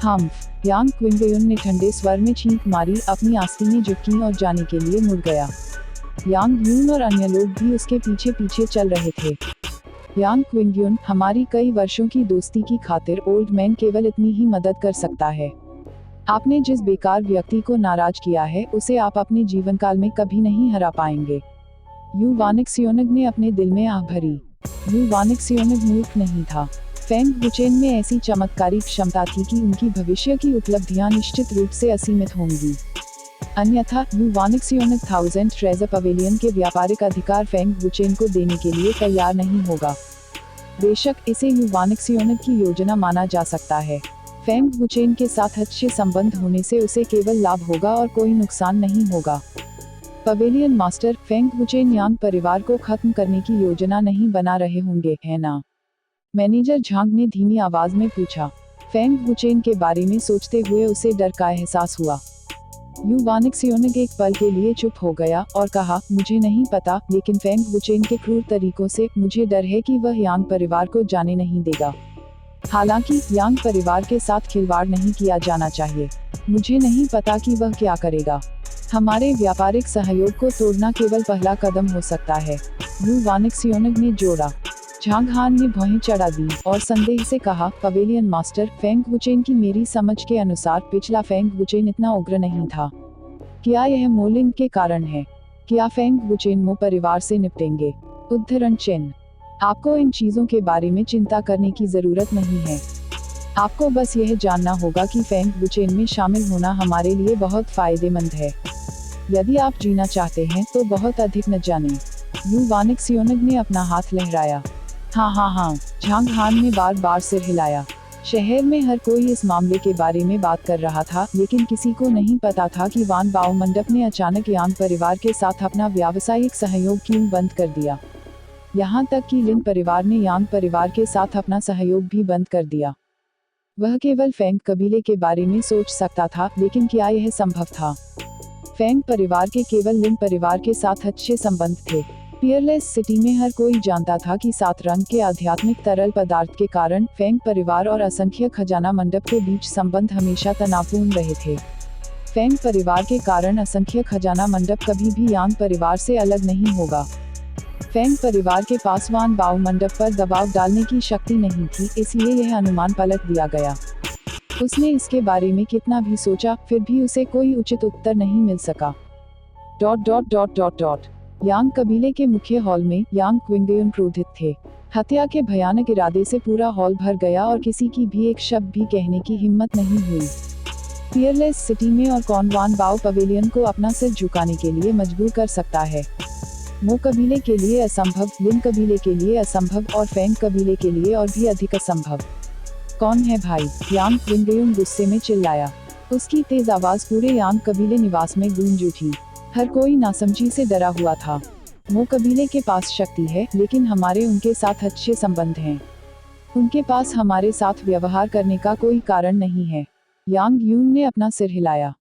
हम्फ, यांग क्विंग यून ने ठंडे स्वर में छींक मारी, अपनी आस्तीनें झुकी और जाने के लिए मुड़ गया। यांग यून और अन्य लोग भी उसके पीछे पीछे चल रहे थे। यांग क्विंग यून, हमारी कई वर्षों की दोस्ती की खातिर ओल्ड मैन केवल इतनी ही मदद कर सकता है। आपने जिस बेकार व्यक्ति को नाराज किया है उसे आप अपने जीवन काल में कभी नहीं हरा पाएंगे। यू वानिक्सियोनिक ने अपने दिल में आह भरी। यू वानिक्सियोनिक मूर्ख नहीं था। फेंग बुचेन में ऐसी चमत्कारी क्षमता थी कि उनकी भविष्य की उपलब्धियां निश्चित रूप से असीमित होंगी। अन्यथा यू वानिक्सियोनिक 1000 ट्रेजर पवेलियन के व्यापारिक अधिकार फेंग बुचेन को देने के लिए तैयार नहीं होगा। बेशक इसे यू वानिक्सियोनिक की योजना माना जा सकता है। फेंग बुचेन के साथ अच्छे संबंध होने से उसे केवल लाभ होगा और कोई नुकसान नहीं होगा। पवेलियन मास्टर, फेंग बुचेन यांग परिवार को खत्म करने की योजना नहीं बना रहे होंगे, है ना? मैनेजर झांग ने धीमी आवाज में पूछा। फेंग बुचेन के बारे में सोचते हुए उसे डर का एहसास हुआ। यू वानिक्सियोनिक एक पल के लिए चुप हो गया और कहा, मुझे नहीं पता, लेकिन फेंग बुचेन के क्रूर तरीकों से मुझे डर है कि वह यांग परिवार को जाने नहीं देगा। हालांकि यांग परिवार के साथ खिलवाड़ नहीं किया जाना चाहिए। मुझे नहीं पता कि वह क्या करेगा। हमारे व्यापारिक सहयोग को तोड़ना केवल पहला कदम हो सकता है। यू वानिक्सियोनिक ने जोड़ा। झांग हान ने भौहें चढ़ा दी और संदेह से कहा, पवेलियन मास्टर, फेंग बुचेन की मेरी समझ के अनुसार पिछला फेंग बुचेन इतना उग्र नहीं था। क्या यह मोलिंग के कारण है? क्या फेंग बुचेन मो परिवार से निपटेंगे? उद्धरण चिन्ह। आपको इन चीजों के बारे में चिंता करने की जरूरत नहीं है। आपको बस यह जानना होगा कि फेंग बुचेन में शामिल होना हमारे लिए बहुत फायदेमंद है। यदि आप जीना चाहते हैं तो बहुत अधिक न जानें। यू वानिक्सियोनिक ने अपना हाथ लहराया। हाँ, झांग हान ने बार बार सिर हिलाया। शहर में हर कोई इस मामले के बारे में बात कर रहा था, लेकिन किसी को नहीं पता था कि वान बाओ मंडप ने अचानक यांग परिवार के साथ अपना व्यावसायिक सहयोग क्यों बंद कर दिया। यहाँ तक कि लिन परिवार ने यांग परिवार के साथ अपना सहयोग भी बंद कर दिया। वह केवल फेंग कबीले के बारे में सोच सकता था, लेकिन क्या यह संभव था? फेंग परिवार के केवल लिन परिवार के साथ अच्छे संबंध थे। पियरलेस सिटी में हर कोई जानता था कि 7 रंग के आध्यात्मिक तरल पदार्थ के कारण फेंग परिवार और असंख्य खजाना मंडप के बीच संबंध हमेशा तनावपूर्ण रहे थे। फेंग परिवार के कारण असंख्य खजाना मंडप कभी भी यांग परिवार से अलग नहीं होगा। फेंग परिवार के पास वान बाओ मंडप पर दबाव डालने की शक्ति नहीं थी, इसलिए यह अनुमान पलट दिया गया। उसने इसके बारे में कितना भी सोचा, फिर भी उसे कोई उचित उत्तर नहीं मिल सका। यांग कबीले के मुख्य हॉल में यांग क्विंगयुन क्रोधित थे। हत्या के भयानक इरादे से पूरा हॉल भर गया और किसी की भी एक शब्द भी कहने की हिम्मत नहीं हुई। फियरलेस सिटी में और कौन वान बाओ पवेलियन को अपना सिर झुकाने के लिए मजबूर कर सकता है। मो कबीले के लिए असंभव, लिन कबीले के लिए असंभव और फेंग कबीले के लिए और भी अधिक असंभव। कौन है भाई? यांग क्विंगयुन गुस्से में चिल्लाया। उसकी तेज आवाज पूरे यांग कबीले निवास में गूंज उठी। हर कोई नासमझी से डरा हुआ था। मो कबीले के पास शक्ति है, लेकिन हमारे उनके साथ अच्छे संबंध हैं। उनके पास हमारे साथ व्यवहार करने का कोई कारण नहीं है। यांग यून ने अपना सिर हिलाया।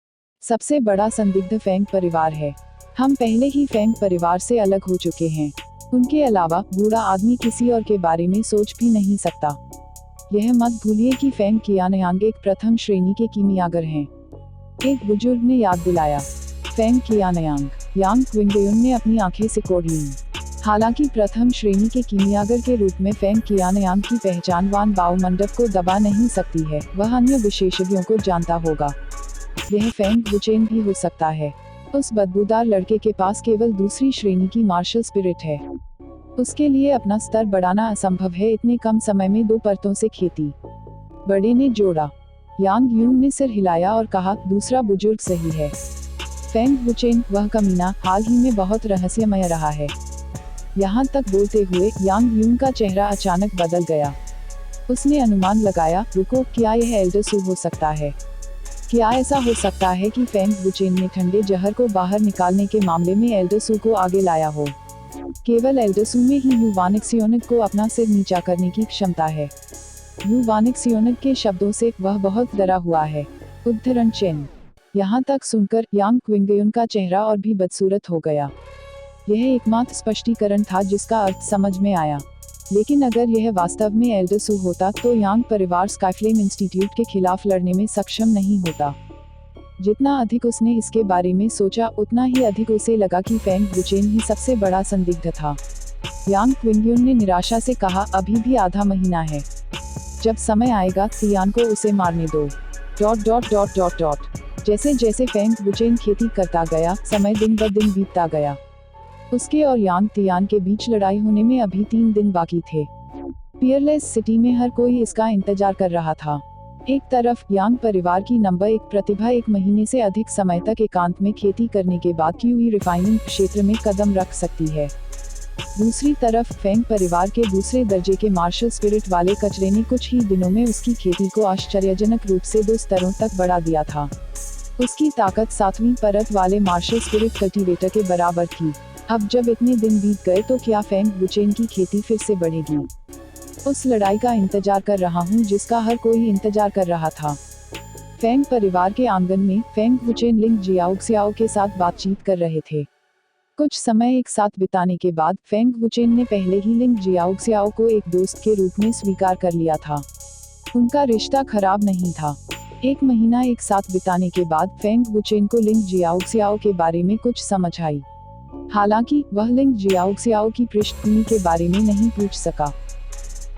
सबसे बड़ा संदिग्ध फेंग परिवार है। हम पहले ही फेंग परिवार से अलग हो चुके हैं। उनके अलावा बूढ़ा आदमी किसी और के बारे में सोच भी नहीं सकता। यह मत भूलिए कि फेंग कियानयांग एक प्रथम श्रेणी के कीमियागर हैं। एक बुजुर्ग ने याद दिलाया। फेंग कियानयांग, यांग क्विंगयुन ने अपनी आंखें सिकोड़ लीं। हालांकि प्रथम श्रेणी के कीमियागर के रूप में फेंग कियानयांग की पहचान वान बाओ मंडप को दबा नहीं सकती है, वह अन्य विशेषज्ञों को जानता होगा। यह फेंग वुचेन भी हो सकता है। उस बदबूदार लड़के के पास केवल दूसरी श्रेणी की मार्शल स्पिरिट है। उसके लिए अपना स्तर बढ़ाना असंभव है, इतने कम समय में 2 परतों से खेती। बड़े ने जोड़ा। यांग यून ने सिर हिलाया और कहा, दूसरा बुजुर्ग सही है। फेंग वुचेन, वह कमीना, हाल ही में बहुत रहस्यमय रहा है। यहाँ तक बोलते हुए यांग यून का चेहरा अचानक बदल गया। उसने अनुमान लगाया, रुको, क्या यह एल्डरसू हो सकता है? क्या ऐसा हो सकता है कि फेंग वुचेन ने ठंडे जहर को बाहर निकालने के मामले में एल्डरसू को आगे लाया हो? केवल एल्डरसू में ही यू वानिक्सियोनिक को अपना सिर नीचा करने की क्षमता है। यू वानिक्सियोनिक के शब्दों से वह बहुत डरा हुआ है। उद्धरण चिन्ह। यहाँ तक सुनकर यांग क्विंगयुन का चेहरा और भी बदसूरत हो गया। यह एकमात्र स्पष्टीकरण था जिसका अर्थ समझ में आया। लेकिन अगर यह वास्तव में एल्डरसू होता तो यांग परिवार स्काईफ्लेम इंस्टीट्यूट के खिलाफ लड़ने में सक्षम नहीं होता। जितना अधिक उसने इसके बारे में सोचा, उतना ही अधिक उसे लगा कि फेंग वुचेन ही सबसे बड़ा संदिग्ध था। यांग क्विंगयुन ने निराशा से कहा, अभी भी आधा महीना है। जब समय आएगा, तियान को उसे मारने दो। जैसे जैसे फेंग वुचेन खेती करता गया, समय दिन ब दिन बीतता गया। उसके और यांग तियान के बीच लड़ाई होने में अभी 3 दिन बाकी थे। फियरलेस सिटी में हर कोई इसका इंतजार कर रहा था। एक तरफ यांग परिवार की नंबर 1 प्रतिभा 1 महीने से अधिक समय तक एकांत में खेती करने के बाद क्यूई रिफाइनिंग क्षेत्र में कदम रख सकती है। दूसरी तरफ फेंग परिवार के दूसरे दर्जे के मार्शल स्पिरिट वाले कचरे ने कुछ ही दिनों में उसकी खेती को आश्चर्यजनक रूप से 2 स्तरों तक बढ़ा दिया था। उसकी ताकत 7वीं परत वाले मार्शल स्पिरिट कल्टीवेटर के बराबर थी। अब जब इतने दिन बीत गए तो क्या फेंग वुचेन की खेती फिर से बढ़ेगी? उस लड़ाई का इंतजार कर रहा हूँ जिसका हर कोई इंतजार कर रहा था। फेंग परिवार के आंगन में फेंग वुचेन लिंग जियाओक्सियाओ के साथ बातचीत कर रहे थे। कुछ समय एक साथ बिताने के बाद फेंग वुचेन ने पहले ही लिंग जियाओक्सियाओ को एक दोस्त के रूप में स्वीकार कर लिया था। उनका रिश्ता खराब नहीं था। 1 महीना एक साथ बिताने के बाद फेंग वुचेन को लिंग जियाओक्सियाओ के बारे में कुछ समझ आई। हालांकि वह लिंग जियाओक्सियाओ की पृष्ठभूमि के बारे में नहीं पूछ सका।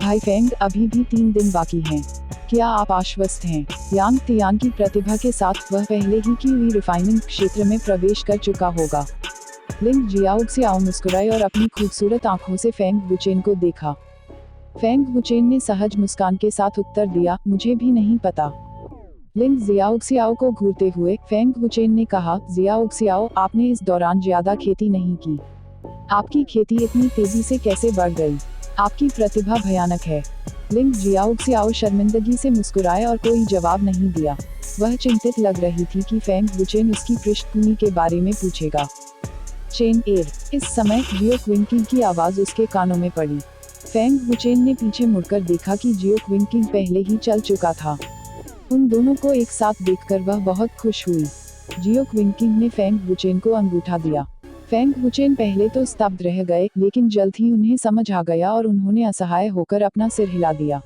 भाई फेंग, अभी भी 3 दिन बाकी हैं। क्या आप आश्वस्त हैं? यांग तियान की प्रतिभा के साथ वह पहले ही क्यूई रिफाइनिंग क्षेत्र में प्रवेश कर चुका होगा। लिंग जियाओक्सियाओ मुस्कुराए और अपनी खूबसूरत आंखों से फेंग वुचेन को देखा। फेंग वुचेन ने सहज मुस्कान के साथ उत्तर दिया, मुझे भी नहीं पता। लिंग जियाओक्सियाओ को घूरते हुए फेंग वुचेन ने कहा, जियाओक्सियाओ, आपने इस दौरान ज्यादा खेती नहीं की। आपकी खेती इतनी तेजी से कैसे बढ़ गई? आपकी प्रतिभा भयानक है। लिंग जियाओक्सियाओ शर्मिंदगी से मुस्कुराए और कोई जवाब नहीं दिया। वह चिंतित लग रही थी कि फेंग वुचेन उसकी पृष्ठभूमि के बारे में पूछेगा। Chain air. इस समय जियो क्विंकिंग की आवाज उसके कानों में पड़ी। फेंग वुचेन ने पीछे मुड़कर देखा कि जियो क्विंकिंग पहले ही चल चुका था। उन दोनों को एक साथ देखकर वह बहुत खुश हुई। जियो क्विंकिंग ने फेंग वुचेन को अंगूठा दिया। फेंग वुचेन पहले तो स्तब्ध रह गए, लेकिन जल्द ही उन्हें समझ आ गया और उन्होंने असहाय होकर अपना सिर हिला दिया।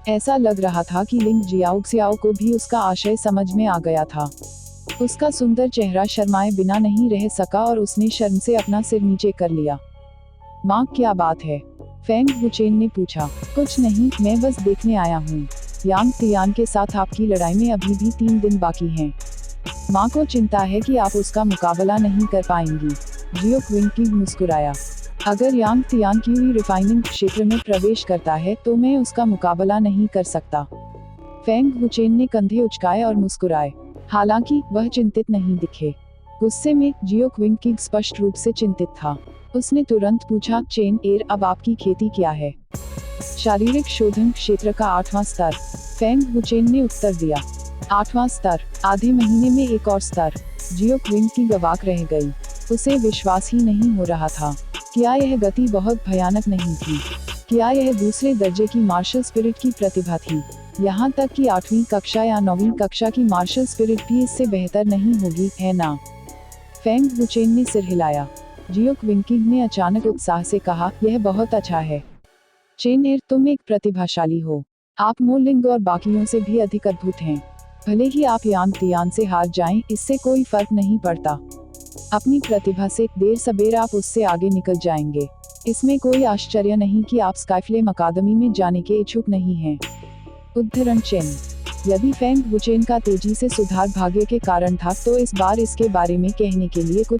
ऐसा लग रहा था कि लिंग जियाओक्सियाओ को भी उसका आशय समझ में आ गया था। उसका सुंदर चेहरा शर्माए बिना नहीं रह सका और उसने शर्म से अपना सिर नीचे कर लिया। माँ, क्या बात है? फेंग वुचेन ने पूछा। कुछ नहीं, मैं बस देखने आया हूँ। यांग तियान के साथ आपकी लड़ाई में अभी भी 3 दिन बाकी हैं। माँ को चिंता है कि आप उसका मुकाबला नहीं कर पाएंगी। जियो क्विंग मुस्कुराया। अगर यांग तियान क्यूई रिफाइनिंग क्षेत्र में प्रवेश करता है तो मैं उसका मुकाबला नहीं कर सकता। फेंग वुचेन ने कंधे उचकाए और मुस्कुराए। हालांकि वह चिंतित नहीं दिखे। गुस्से में जियो क्विंग स्पष्ट रूप से चिंतित था। उसने तुरंत पूछा, चेन एर, अब आपकी खेती क्या है? शारीरिक शोधन क्षेत्र का 8वां स्तर, फेंग वुचेन ने उत्तर दिया। 8वां स्तर, आधे महीने में एक और स्तर। जियो क्विंग गवाक रह गई। उसे विश्वास ही नहीं हो रहा था। क्या यह गति बहुत भयानक नहीं थी? क्या यह दूसरे दर्जे की मार्शल स्पिरिट की प्रतिभा थी? यहाँ तक कि 8वीं कक्षा या 9वीं कक्षा की मार्शल स्पिरिट भी इससे बेहतर नहीं होगी, है ना? फेंग वुचेन ने सिर हिलाया। जियो क्विंग ने अचानक उत्साह से कहा, यह बहुत अच्छा है। चेन एर, तुम एक प्रतिभाशाली हो। आप मोलिंग और बाकियों से भी अधिक अद्भुत हैं। भले ही आप यांग तियान से हार जाएं, इससे कोई फर्क नहीं पड़ता। अपनी प्रतिभा से देर सबेर आप उससे आगे निकल जाएंगे। इसमें कोई आश्चर्य नहीं कि आप स्काईफ्लेम अकादमी में जाने के इच्छुक नहीं हैं। उद्धरण चिन्ह। यदि फेंग वुचेन का तेजी से सुधार भाग्य के कारण था तो इस बार इसके बारे में कहने के लिए कुछ